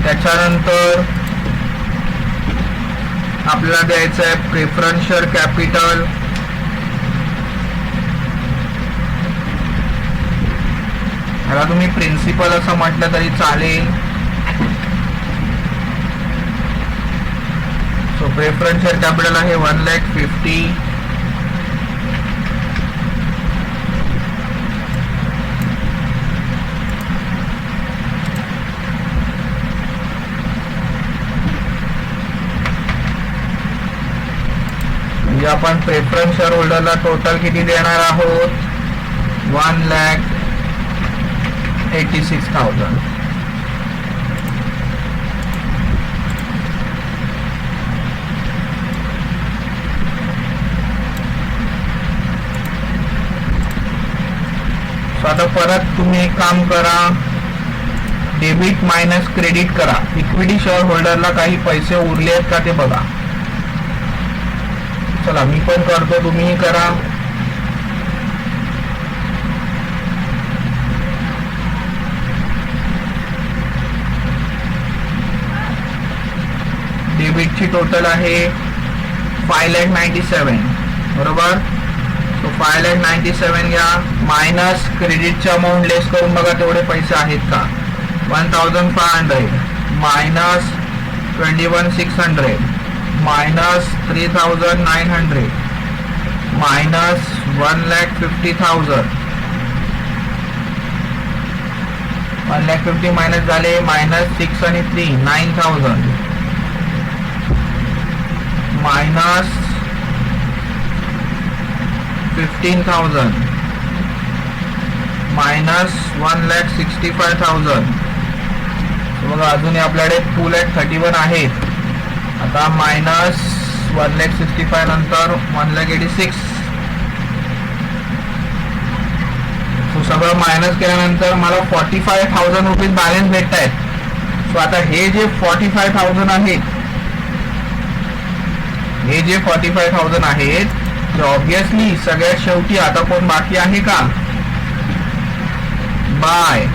त्याच्यानंतर आपल्याला द्यायचं आहे प्रेफरन्स शेअर कॅपिटल. ह्याला तुम्ही प्रिन्सिपल असं म्हटलं तरी चालेल. सो प्रेफरन्स शेअर कॅपिटल आहे 1,50,000. म्हणजे आपण प्रेफरन्स शेअर होल्डरला टोटल किती देणार आहोत? 1,86,000. आता परत तुम्ही एक काम करा, डेबिट मायनस क्रेडिट करा. इक्विटी शेअर होल्डरला काही पैसे उरले आहेत का ते बघा. चला मी पण करतो, तुम्हीही करा. डेबिटची टोटल आहे 5,97,000 बरोबर. तो 5,97,000 घ्या, मायनस क्रेडिटचे अमाऊंट लेस करून बघा तेवढे पैसे आहेत का. 1,500 मायनस 21,600 मायनस 3,900 मायनस 1,50,000. 1,50,000 मायनस झाले, मायनस 6 आणि 3 9,000 मायनस 15,000 मायनस 1,65,000. बघा अजूनही आपल्याकडे 2,31,000 आहेत. आता मायनस 1,65,000 नंतर 1,86,000. सो सगळं मायनस केल्यानंतर मला 45,000 रुपीज बॅलन्स भेटत आहेत. सो आता हे जे 45,000 आहेत, हे जे 45,000 आहेत ते ऑब्विसली सगळ्यात शेवटी आता कोण बाकी आहे का? बाय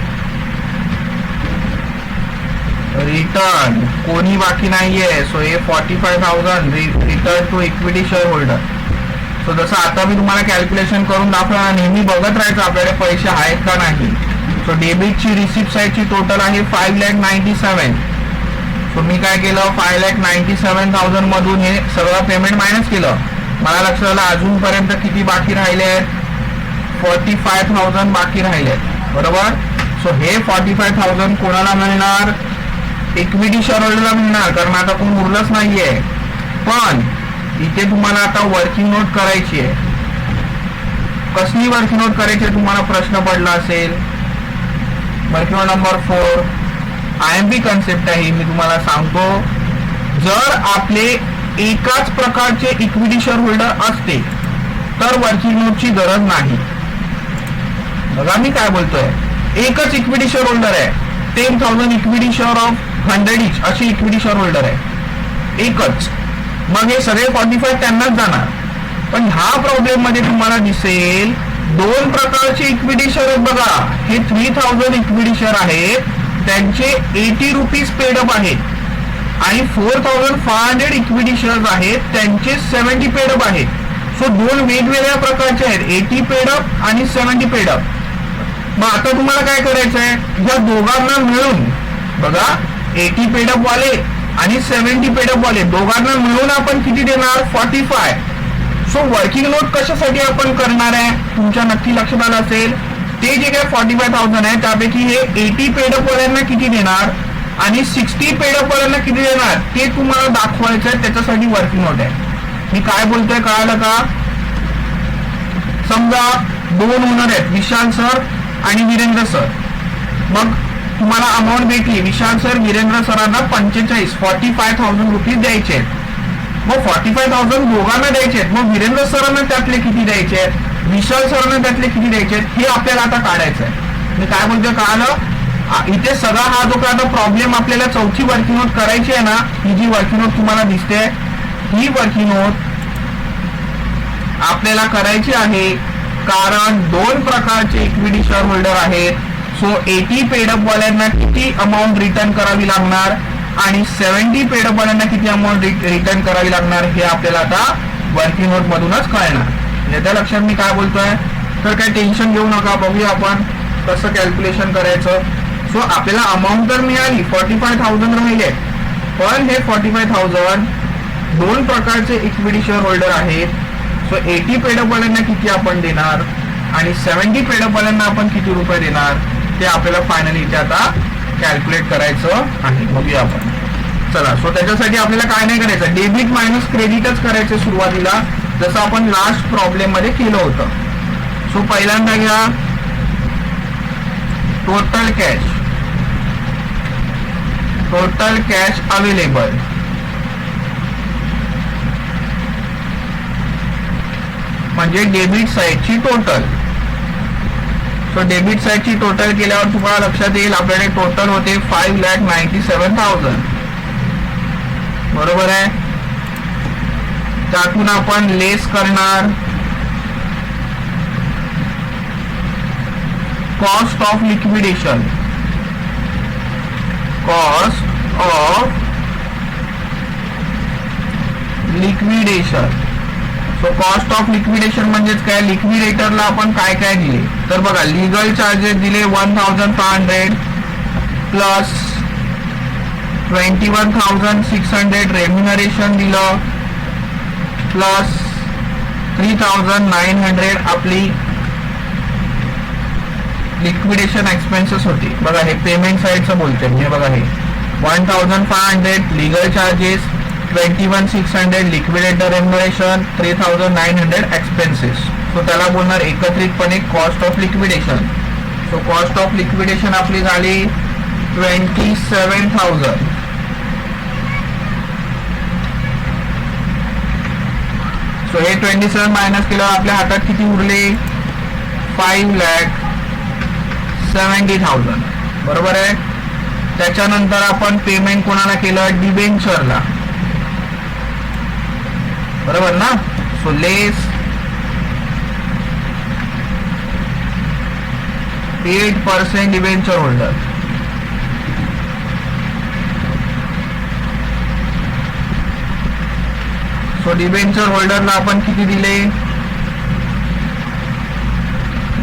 रिटर्न कोणी बाकी नाहीये. सो हे 45,000 return to equity share holder. So जसं आता मी तुम्हाला कॅल्क्युलेशन करून दाखवणार, नेहमी बघत राहायचं आपल्याकडे पैसे आहेत का नाही. सो डेबिटची रिसिप्ट साईडची टोटल आहे 5,97,000. सो मी काय केलं, 5,97,000 मधून हे सगळं पेमेंट मायनस केलं. मला लक्षात आलं अजूनपर्यंत किती बाकी राहिले आहेत, 45,000 बाकी राहिले आहेत बरोबर. सो हे 45,000 कोणाला मिळणार? इक्विटी शेअर होल्डरला मिळणार, कारण आता कोण उरलंच नाहीये. पण इथे तुम्हाला आता वर्किंग नोट करायची आहे. कसली वर्किंग नोट करायची तुम्हाला प्रश्न पडला असेल. Working note number 4 IMP concept आहे, मी तुम्हाला सांगतो. जर आपले एकाच प्रकारचे इक्विटी शेअर होल्डर असते तर वर्किंग नोटची गरज नाही. बघा मी काय बोलतोय, एकच इक्विटी शेअर होल्डर आहे, 10,000 इक्विटी शेअर ऑफ 100 इच अशी इक्विटी शेअर होल्डर आहे, एकच. मग हे सगळे 45 त्यांनाच जाणार. पण ह्या प्रॉब्लेम मध्ये तुम्हाला दिसेल दोन प्रकारचे इक्विटी शेअर आहेत. बघा, हे 3000 इक्विटी शेअर आहेत, त्यांचे 80 रुपीज पेडअप आहेत आणि 4500 इक्विटी शेअर आहेत, त्यांचे 70 पेडअप आहेत. सो दोन वेगवेगळ्या प्रकारचे आहेत, 80 पेडअप आणि 70 पेडअप. मग आता तुम्हाला काय करायचं आहे, या दोघांना मिळून बघा 80 पेडअप वाले आणि 70 पेडअप वाले दोघांना मिळून आपण किती देणार, 45. सो वर्किंग नोट कशासाठी आपण करणार आहे, तुमच्या नक्की लक्षात आलं असेल. ते जे काय 45,000 आहे त्यापैकी हे 80 पेडअप वाल्यांना किती देणार आणि 60 पेडअप वाल्यांना किती देणार ते तुम्हाला दाखवायचं आहे, त्याच्यासाठी वर्किंग नोट आहे. मी काय बोलतोय कळालं का? समजा दोन ओनर आहेत, विशाल सर आणि वीरेंद्र सर. मग तुम्हाला अमाऊंट भेटली, विशाल सर वीरेंद्र सरांना 45,000 रुपीज द्यायचे आहेत. मग 45,000 दोघांना द्यायचे आहेत. मग वीरेंद्र सरांना त्यातले किती द्यायचे आहेत, विशाल सरांना त्यातले किती द्यायचे आहेत, हे आपल्याला आता काढायचं आहे. मी काय बोलतोय कळालं? इथे सगळा हा जो काय प्रॉब्लेम आपल्याला चौथी वर्किंग नोट करायची आहे ना, ही जी वर्किंग नोट तुम्हाला दिसते ही वर्किंग नोट आपल्याला करायची आहे, कारण दोन प्रकारचे इक्विटी शेअर होल्डर आहेत. सो 80 पेडअप वाल्यांना किती अमाऊंट रिटर्न करावी लागणार आणि 70 पेडअप वाल्यांना किती अमाऊंट रिटर्न करावी लागणार हे आपल्याला आता वर्किंग नोट मधूनच कळणार. याच्या लक्षात मी काय बोलतोय, तर काही टेन्शन घेऊ नका, बघूया आपण कसं कॅल्क्युलेशन करायचं. सो आपल्याला अमाऊंट तर मिळाली, 45,000 राहिले, पण हे 45,000 दोन प्रकारचे इक्विटी शेअर होल्डर आहेत. सो 80 पेडअप वाल्यांना किती आपण देणार आणि 70 पेडअप वाल्यांना आपण किती रुपये देणार ते आपल्याला फायनली इथे आता कॅल्क्युलेट करायचं आहे. बघूया आपण. चला, सो त्याच्यासाठी आपल्याला काय नाही करायचं, डेबिट मायनस क्रेडिटच करायचं सुरुवातीला, जसं आपण लास्ट प्रॉब्लेम मध्ये केलं होतं. सो पहिल्यांदा घ्या टोटल कॅश अवेलेबल. म्हणजे डेबिट साईडची टोटल. सो डेबिट साईडची टोटल केल्यावर तुम्हाला लक्षात येईल आपल्याकडे टोटल होते 5,97,000. बरोबर आहे. त्यातून आपण लेस करणार cost of liquidation. So cost of liquidation म्हणजेच काय, लिक्विडेटरला आपण काय काय दिले, तर बघा लीगल चार्जेस दिले 1,500 प्लस 21,600 रेम्युनरेशन दिलं प्लस 3,900 आपली लिक्विडेशन एक्सपेन्सेस होती. बघा हे पेमेंट साईडचं बोलते मी. बघा हे 1,500 legal charges, 21,600 liquidator remuneration, 3,900 expenses. So त्याला बोलणार एकत्रितपणे cost of liquidation. So cost of liquidation आपली झाली 27,000. सो हे 27 मायनस केल्यावर आपल्या हातात किती उरले, 5,70,000. बरोबर आहे. त्याच्यानंतर आपण पेमेंट कोणाला केलं, डिबेंचरला. बरोबर ना. So less 8% debenture holder. So debenture होल्डरला आपण किती दिले,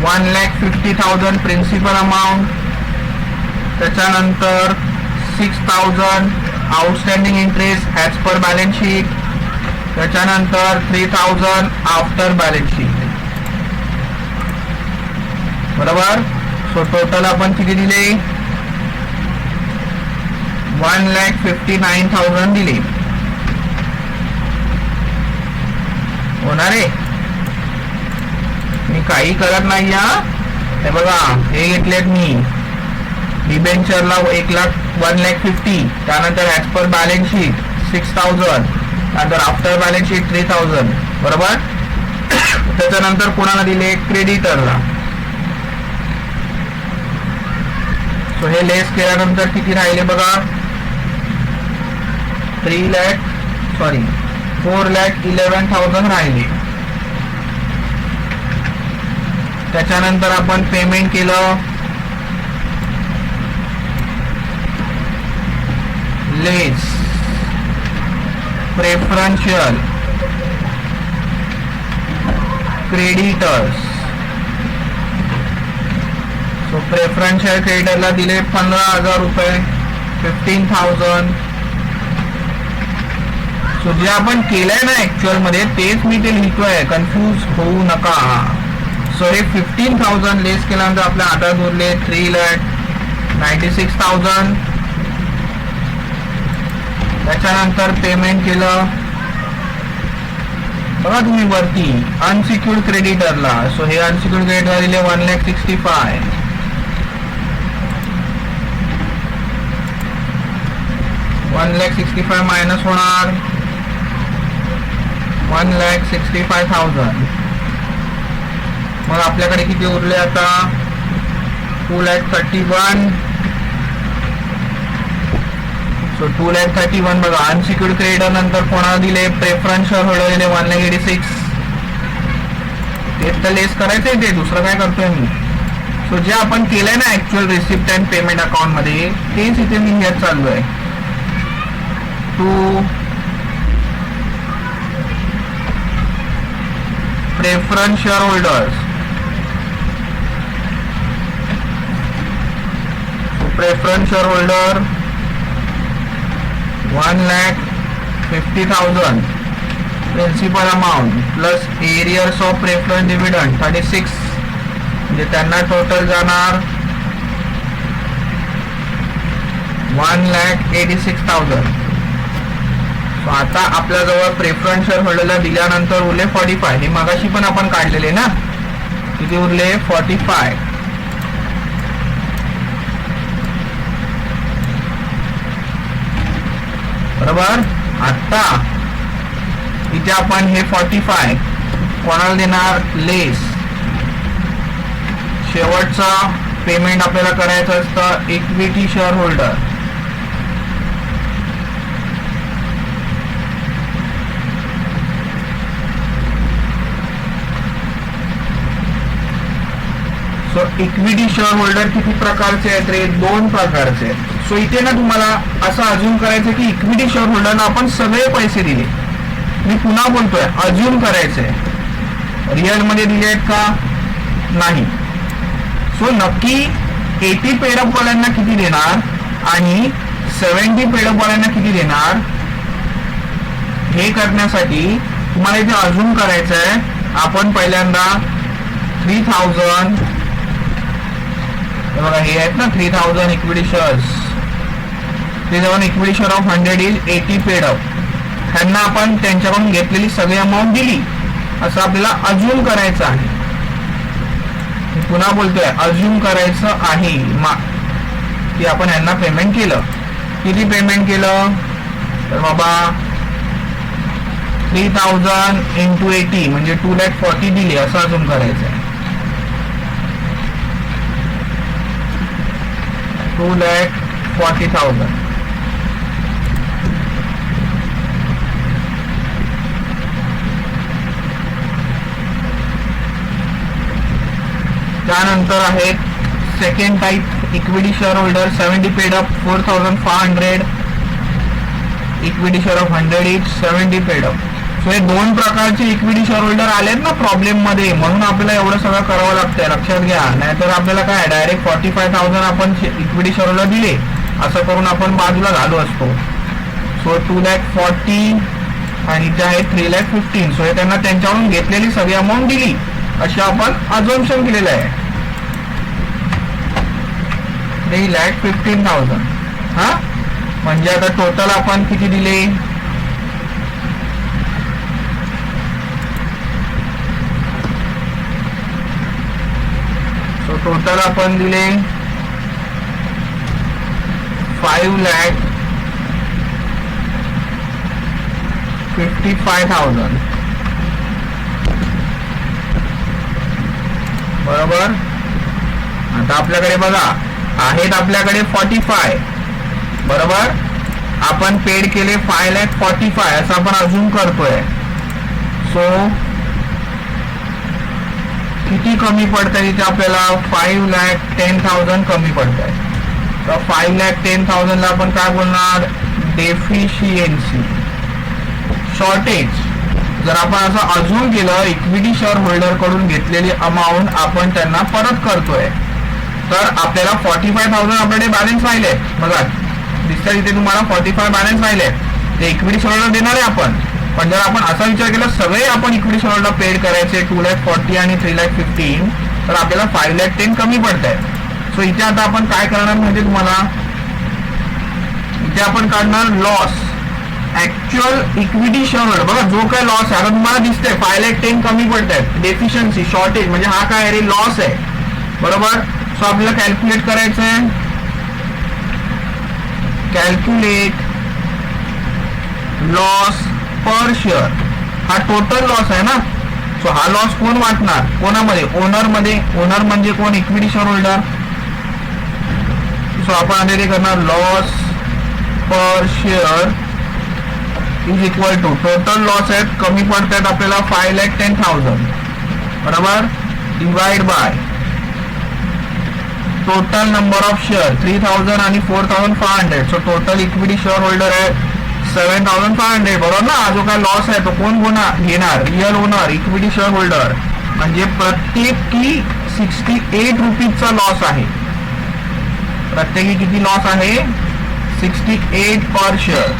1,50,000 प्रिन्सिपल अमाऊंट. त्याच्यानंतर 6,000 outstanding interest as per balance sheet. त्याच्यानंतर 3,000 आफ्टर बॅलन्स शीट. बरोबर. सो टोटल आपण किती दिले, 1,59,000 दिले. होणार आहे. मी काही करत नाही हा. हे बघा हे घेतलेत मी डिबेंचरला 1,50,000, त्यानंतर ॲज पर बॅलन्स शीट 6,000, नंतर आफ्टर बॅलन्स शीट 3,000. बरोबर. त्याच्यानंतर कोणाला दिले, क्रेडिटरला. सो हे लेस केल्यानंतर किती राहिले बघा, 4,11,000 राहिले. त्याच्यानंतर आपण पेमेंट केलं लेस, प्रेफरन्शियल, क्रेडिटर्स. सो प्रेफरन्शियल क्रेडिटरला दिले 15,000 रुपये, 15,000. सो जे आपण केलंय ना ऍक्च्युअल मध्ये तेच मी ते लिहितोय, कन्फ्यूज होऊ नका. सो हे 15,000 लेस केल्यानंतर आपल्या हातात उरले 3,96,000. त्याच्यानंतर पेमेंट केलं बघा तुम्ही वरती अनसिक्युर्ड क्रेडिटरला. सो हे अनसिक्युर्ड क्रेडिटर दिले 1,65,000. 1,65,000 मायनस होणार 1,65,000. मग आपल्याकडे किती उरले आता, 2,31,000. सो 2,31,000 बघा. अनसिक्युर्ड क्रेडिटर नंतर कोणाला दिले, प्रेफरन्शियल होल्डर दिले 1,86,000. तेच तर लेस करायचंय, ते दुसरं काय करतोय मी. सो जे आपण केलंय ना actual receipt and payment account मध्ये तेच इथे मी लिहित चालू आहे. To preference share holders, preference share holder 1,50,000 principal amount plus arrears of preference dividend 36, म्हणजे त्यांना टोटल जाणार 1,86,000. सो आता आपल्याजवळ प्रेफरन्स शेअर होल्डरला दिल्यानंतर उरले 45. हे मगाशी पण आपण काढलेले ना, किती उरले 45. बरोबर. आता इथे आपण हे 45 कोणाला देणार, लेस. शेवटचा पेमेंट आपल्याला करायचं असतं equity share holder. So equity share holder किती प्रकारचे आहेत रे, 2 प्रकारचे आहेत. सो इथे ना तुम्हाला असं अज्यूम करायचं की इक्विटी शेअर होल्डरला आपण सगळे पैसे दिले. मी पुन्हा बोलतोय, अज्यूम करायचंय. रिअल मध्ये दिले आहेत का, नाही. सो नक्की 80 पेडअप वाल्यांना किती देणार आणि 70 पेडअप वाल्यांना किती देणार, हे करण्यासाठी तुम्हाला इथे अज्यूम करायचंय. आपण पहिल्यांदा 3,000 बघा, हे आहेत ना 3,000 equity shares. 3,000 equity share of 100 is 80 paid up. त्यांना आपण त्यांच्याकडून घेतलेली सगळी अमाऊंट दिली असं आपल्याला अज्यूम करायचं आहे. पुन्हा बोलतोय, अज्यूम करायचं आहे की आपण यांना पेमेंट केलं. किती पेमेंट केलं तर बाबा 3,000 × 80 म्हणजे 2,40,000 दिले असं अज्यूम करायचं आहे. 2,40,000. त्यानंतर आहेत second type equity share holder 70 paid up 4,500. Equity share of 100 is 70 paid up. So हे 2 प्रकारचे इक्विटी शेअर होल्डर आलेत ना प्रॉब्लेम मध्ये, म्हणून आपल्याला एवढं सगळं करावं लागतंय, लक्षात घ्या. नाहीतर आपल्याला काय डायरेक्ट 45,000 आपण इक्विटी शेअर होल्डर दिले असं करून आपण बाजूला घालू असतो. सो 2,40,000 आणि इथे आहे 3,15,000. सो हे त्यांना त्यांच्याकडून घेतलेली सगळी अमाऊंट दिली अशी आपण अझम्पशन केलेलं आहे. 3,15,000. हा म्हणजे आता टोटल आपण किती दिले, सो टोटल आपण दिले 5,55,000. बरोबर. आता आपल्याकडे बघा आहेत आपल्याकडे 45, बरोबर. आपण पेड केले 5,45,000 असं आपण अजून करतोय. सो किती कमी पडतंय इथे आपल्याला? 5,10,000 कमी पडतंय. तर 5,10,000 ला आपण काय बोलणार? Deficiency, shortage. जर आपण असं अजून केलं, इक्विटी शेअर होल्डर कडून घेतलेली अमाऊंट आपण त्यांना परत करतोय, तर आपल्याला 45,000 आपल्याकडे बॅलन्स राहिले. बघा दिसतं इथे तुम्हाला 45 बॅलन्स राहिले, ते इक्विटी शेअर होल्डर देणार आहे आपण. पण जर आपण असा विचार केला सगळे आपण इक्विटी शेअर होल्डर पेड करायचे 2,40,000 आणि 3,15,000, तर आपल्याला 5,10,000 कमी पडत आहे. सो इथे आता आपण काय करणार म्हणजे तुम्हाला इथे आपण काढणार loss, actual equity share holder. बघा जो काय लॉस आहे आता तुम्हाला दिसतंय 5,10,000 कमी पडत आहेत. डेफिशियन्सी, शॉर्टेज म्हणजे हा काय आहे? लॉस आहे, बरोबर. सो आपल्याला कॅल्क्युलेट करायचं आहे. Calculate loss per share. हा टोटल लॉस आहे ना. सो हा लॉस कोण वाटणार? कोणामध्ये? ओनर मध्ये. ओनर म्हणजे कोण? Equity share holder. सो आपण आता ते करणार loss per share is equal to total loss आहेत कमी पडत आहेत आपल्याला 5,10,000, बरोबर, divide by total number of share 3,000 आणि 4,500. So total equity share holder आहे 7,500, बरोबर ना. जो काय लॉस आहे तो कोण घेणार? Real owner, equity share holder. म्हणजे प्रत्येकी 68 रुपीजचा लॉस आहे. प्रत्येकी किती लॉस आहे? 68 पर शेअर.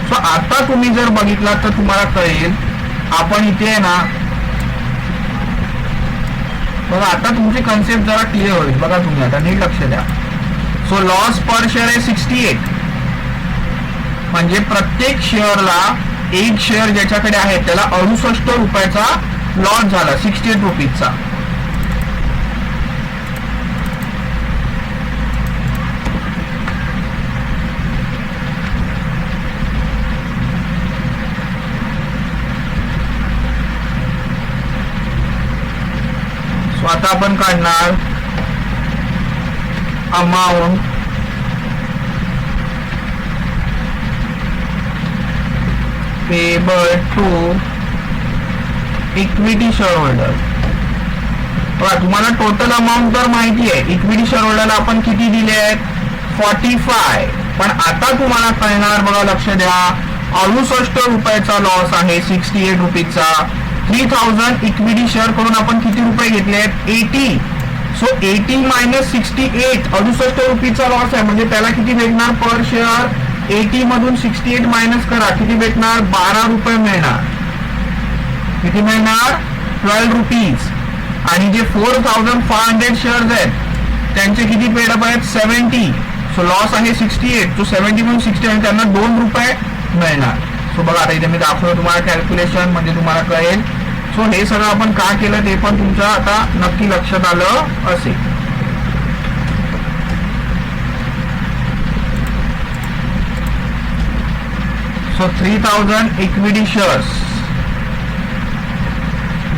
सो आता तुम्ही जर बघितला तर तुम्हाला कळेल आपण इथे आहे ना. बघा आता तुमची कन्सेप्ट जरा क्लिअर होईल. बघा तुम्ही आता नीट लक्ष द्या. सो लॉस पर शेअर आहे 68, म्हणजे प्रत्येक शेअरला एक शेअर ज्याच्याकडे आहे त्याला 68 रुपयाचा लॉस झाला, 68 रुपीजचा. सो आता आपण काढणार amount payable to equity share holder. बघा तुम्हाला टोटल अमाऊंट तर माहिती आहे. इक्विटी शेअर होल्डरला आपण किती दिले आहेत? 45. पण आता तुम्हाला कळणार, बघा लक्ष द्या, 68 रुपयाचा लॉस आहे 68 रुपीजचा. 3,000 इक्विटी शेअर करून आपण किती रुपये घेतले आहेत? 80. सो 80 मायनस 68, 68 रुपीजचा लॉस आहे, म्हणजे त्याला किती भेटणार पर शेअर? 80 मधून 68 मायनस करा, किती भेटणार? 12 रुपये मिळणार. किती मिळणार? 12 रुपीज. आणि जे 4,500 शेअर्स आहेत त्यांचे किती पेडअप आहेत? 70. सो लॉस आहे 68. सो 70 मधून 68 त्यांना 2 रुपये मिळणार. सो बघा आता इथे मी दाखवतो तुम्हाला कॅल्क्युलेशन, म्हणजे तुम्हाला कळेल. सो हे सगळं आपण का केलं ते पण तुमच्या आता नक्की लक्षात आलं असेल. सो 3,000 इक्विटी शेअर्स,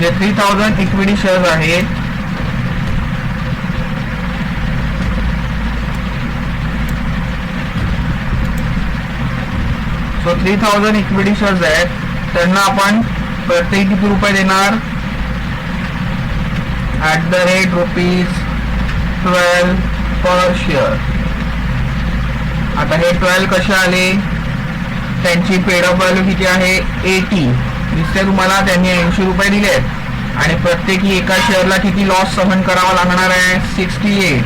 जे 3,000 इक्विटी शेअर्स आहेत सो 3,000 इक्विटी शेअर्स आहेत त्यांना आपण प्रत्येक किती रुपये देणार? ₹12 पर शेअर. आता हे 12 कसे आले? त्यांची पेडअप व्हॅल्यू किती आहे? 80. दिसते तुम्हाला, त्यांनी 80 रुपये दिलेत आणि प्रत्येकी एका शेअरला किती लॉस सहन करावा लागणार आहे? 68.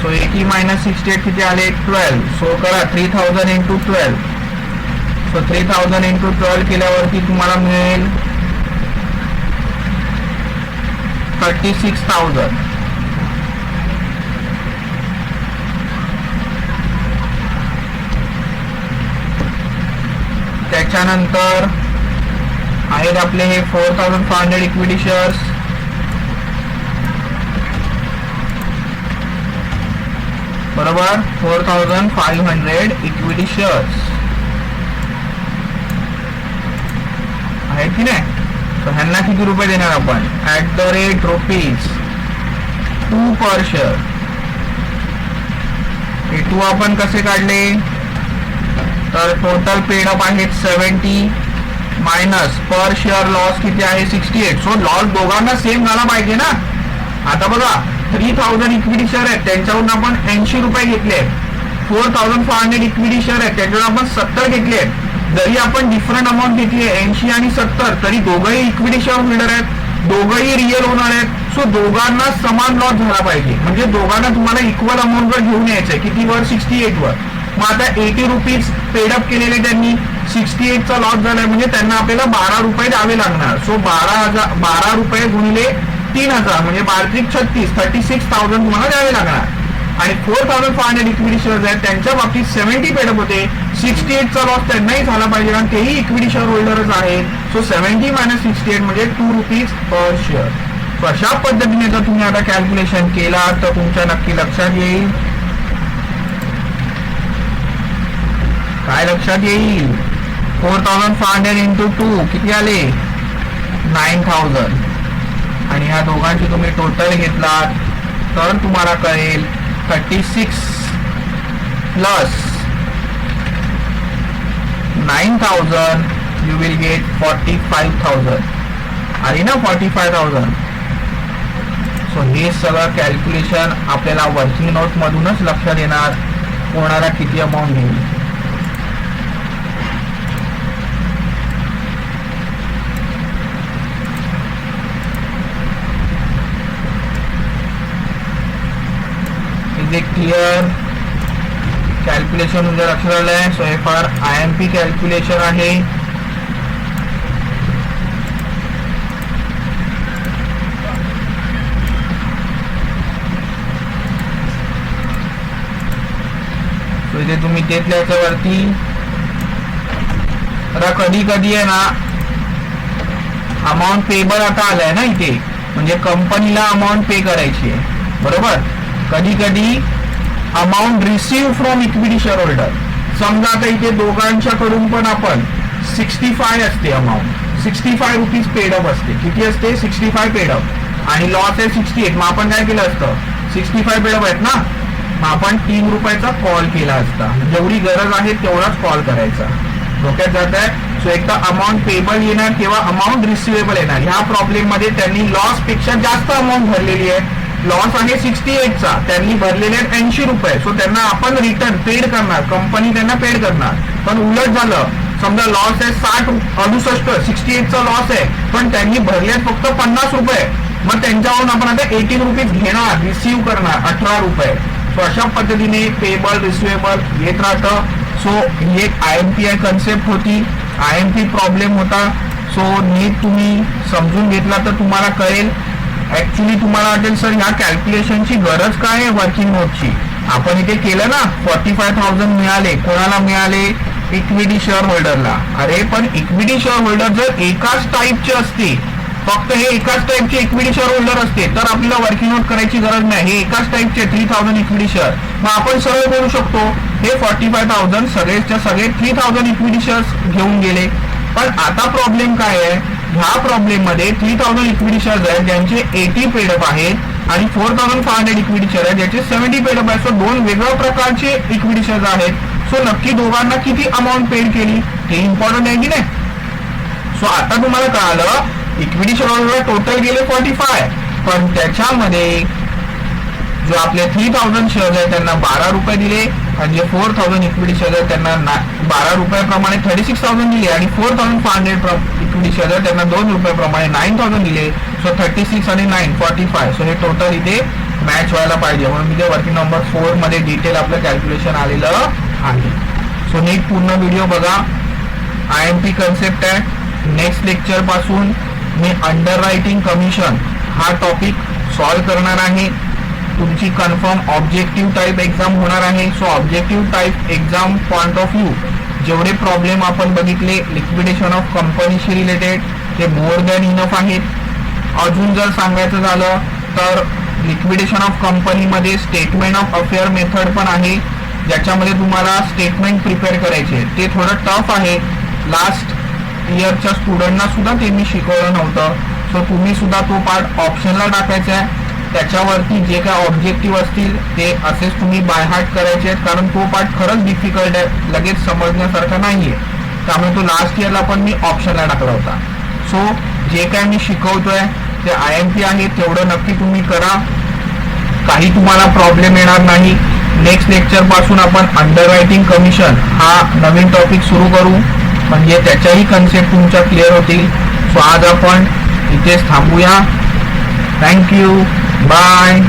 सो 80 मायनस 68 किती आले? 12. सो करा 3,000 इंटू 12. सो 3,000 इंटू 12 केल्यावरती तुम्हाला मिळेल 36,000. त्याच्यानंतर आहेत आपले हे 4,500 इक्विटी शेअर्स. बरोबर, 4,500 इक्विटी शेअर्स आहेत की नाही? तर ह्यांना किती रुपये देणार आपण ₹2 पर शेअर. हे 2 आपण कसे काढले, तर टोटल पेडअप आहेत 70 मायनस पर शेअर लॉस किती आहे 68. सो लॉस दोघांना सेम झाला पाहिजे ना. आता बघा 3000 इक्विटी शेअर आहेत त्यांच्यावरून आपण 80 रुपये घेतले, 4500 इक्विटी शेअर आहेत त्याच्यावर आपण 70 घेतले. जरी आपण डिफरंट अमाऊंट घेतली 80 आणि 70 तरी दोघंही इक्विटी शेअर होल्डर आहेत, दोघंही रिअल ओनर आहेत. सो दोघांना समान लॉस झाला पाहिजे, म्हणजे दोघांना तुम्हाला इक्वल अमाऊंट वर घेऊन यायचंय. कितीवर 68 वर. मग आता 80 रुपीज पेडअप केलेले त्यांनी, 68 चा लॉस झालाय म्हणजे त्यांना आपल्याला 12 रुपये द्यावे लागणार. सो 12 रुपये गुणिले 3000 म्हणजे 36,000 तुम्हाला द्यावे लागणार. आणि 4500 इक्विटी शेअर्स आहेत त्यांच्या बाबतीत 70 पेडअप होते, 68 चा लॉस त्यांनाही झाला पाहिजे कारण तेही इक्विटी शेअर होल्डरच आहेत. सो 70 मायनस 68 म्हणजे 2 रुपीज पर शेअर. सो अशा पद्धतीने जर तुम्ही आता कॅल्क्युलेशन केला तर तुमच्या नक्की लक्षात येईल. काय लक्षात येईल, 4500 इंटू 2 किती आले 9000. आणि ह्या दोघांची तुम्ही टोटल घेतलात तर तुम्हाला कळेल 36 प्लस 9000 यू विल गेट 45,000. आली ना 45,000. सो हे सगळं कॅल्क्युलेशन आपल्याला वर्किंग नोट मधूनच लक्षात येणार कोणाला किती अमाऊंट घेईल. क्लिअर कॅल्क्युलेशन म्हणजे लक्षात आलंय. सो हे फार IMP कॅल्क्युलेशन आहे. सो इथे तुम्ही तेच लिहायचं वरती. आता कधी कधी आहे ना अमाऊंट पेबल आता आलाय ना इथे, म्हणजे कंपनीला अमाऊंट पे करायची आहे बरोबर. कधी कधी amount receive from equity share holder. समजा आता इथे दोघांच्याकडून पण आपण 65 असते अमाऊंट, 65 रुपीज पेडअप असते. किती असते 65 पेडअप आणि लॉस आहे 68. मग आपण काय केलं असतं 65 पेडअप आहेत ना, मग आपण 3 रुपयाचा कॉल केला असता. जेवढी गरज आहे तेवढाच कॉल करायचा. डोक्यात जात आहे. सो एकदा अमाऊंट पेबल येणार किंवा अमाऊंट रिसिवेबल येणार. ह्या प्रॉब्लेम मध्ये त्यांनी लॉस पेक्षा जास्त अमाऊंट भरलेली आहे. लॉस आहे 68 चा, त्यांनी भरलेले आहेत 80 रुपये. सो त्यांना आपण रिटर्न पेड करणार, कंपनी त्यांना पेड करणार. पण उलट झालं, समजा लॉस आहे 68 68 चा लॉस आहे पण त्यांनी भरले फक्त 50 रुपये. मग त्यांच्यावरून आपण आता 18 रुपीज घेणार, रिसिव्ह करणार 18 रुपये. सो अशा पद्धतीने पेबल रिसिवेबल येत राहतं. सो ही एक IMP कन्सेप्ट होती, IMP प्रॉब्लेम होता. सो नीट तुम्ही समजून घेतला तर तुम्हाला कळेल. ऍक्च्युली तुम्हाला वाटेल सर ह्या कॅल्क्युलेशनची गरज काय आहे वर्किंग नोटची. आपण इथे केलं ना 45,000 मिळाले, कोणाला मिळाले इक्विटी शेअर होल्डरला. अरे पण इक्विटी शेअर होल्डर जर एकाच टाईपचे असते, फक्त हे एकाच टाईपचे इक्विटी शेअर होल्डर असते तर आपल्याला वर्किंग नोट करायची गरज नाही. हे एकाच टाईपचे 3000 इक्विटी शेअर. मग आपण सरळ बोलू शकतो हे 45,000 सगळेच्या सगळे 3000 इक्विटी शेअर्स घेऊन गेले. पण आता प्रॉब्लेम काय आहे, ह्या प्रॉब्लेम मध्ये 3000 इक्विटी शेअर्स आहेत ज्यांचे 80 पेडअप आहेत आणि 4500 इक्विटी शेअर आहेत ज्याचे 70 पेडअप आहेत. सो दोन वेगळ्या प्रकारचे इक्विटी शेअर्स आहेत. सो नक्की दोघांना किती अमाऊंट पेड केली हे इम्पॉर्टंट आहे की नाही. सो आता तुम्हाला कळालं इक्विटी शेअर टोटल गेले 45, पण त्याच्यामध्ये जो आपले 3000 शेअर्स आहेत त्यांना 12 रुपये दिले आणि जे 4000 इक्विटी शेअर्स आहेत त्यांना 12 रुपयाप्रमाणे 36,000 दिले आणि 4500 इक्विटी शेअर्स आहेत त्यांना 2 रुपयाप्रमाणे 9000 दिले. सो 36 आणि 9 45. सो हे टोटल इथे मॅच व्हायला पाहिजे म्हणून इथे वर्किंग नंबर 4 मध्ये डिटेल आपलं कॅल्क्युलेशन आलेलं आहे. सो नीट पूर्ण व्हिडिओ बघा. IMP कन्सेप्ट आहे. नेक्स्ट लेक्चर पासून मी अंडर रायटिंग कमिशन हा टॉपिक सॉल्व्ह करणार आहे. तुमची कन्फर्म ऑब्जेक्टिव्ह टाईप एक्झाम होणार आहे. So objective type exam point of view जेवढे प्रॉब्लेम आपण बघितले लिक्विडेशन ऑफ कंपनीशी रिलेटेड ते मोर दॅन इनफ आहेत. अजून जर सांगायचं झालं तर लिक्विडेशन ऑफ कंपनीमध्ये स्टेटमेंट ऑफ अफेअर मेथड पण आहे ज्याच्यामध्ये तुम्हाला स्टेटमेंट प्रिपेअर करायचे. ते थोडं टफ आहे. लास्ट इयरच्या स्टुडंटना सुद्धा ते मी शिकवलं नव्हतं. सो तुम्ही सुद्धा तो पार्ट ऑप्शनला टाकायचा आहे. त्याच्यावरती जे काय ऑब्जेक्टिव्ह असतील ते असेच तुम्ही बाय हार्ट करायचे आहेत, कारण तो पार्ट खरंच डिफिकल्ट आहे, लगेच समजण्यासारखा नाहीये. त्यामुळे तो लास्ट इयरला पण मी ऑप्शनला टाकला होता. सो जे काय मी शिकवतोय ते IMP आहे, तेवढं नक्की तुम्ही करा, काही तुम्हाला प्रॉब्लेम येणार नाही. नेक्स्ट लेक्चर पासून आपण अंडररायटिंग कमिशन हा नवीन टॉपिक सुरू करू, म्हणजे त्याच्याही कन्सेप्ट तुमच्या क्लिअर होतील. सो आज आपण इथेच थांबूया. Thank you, bye.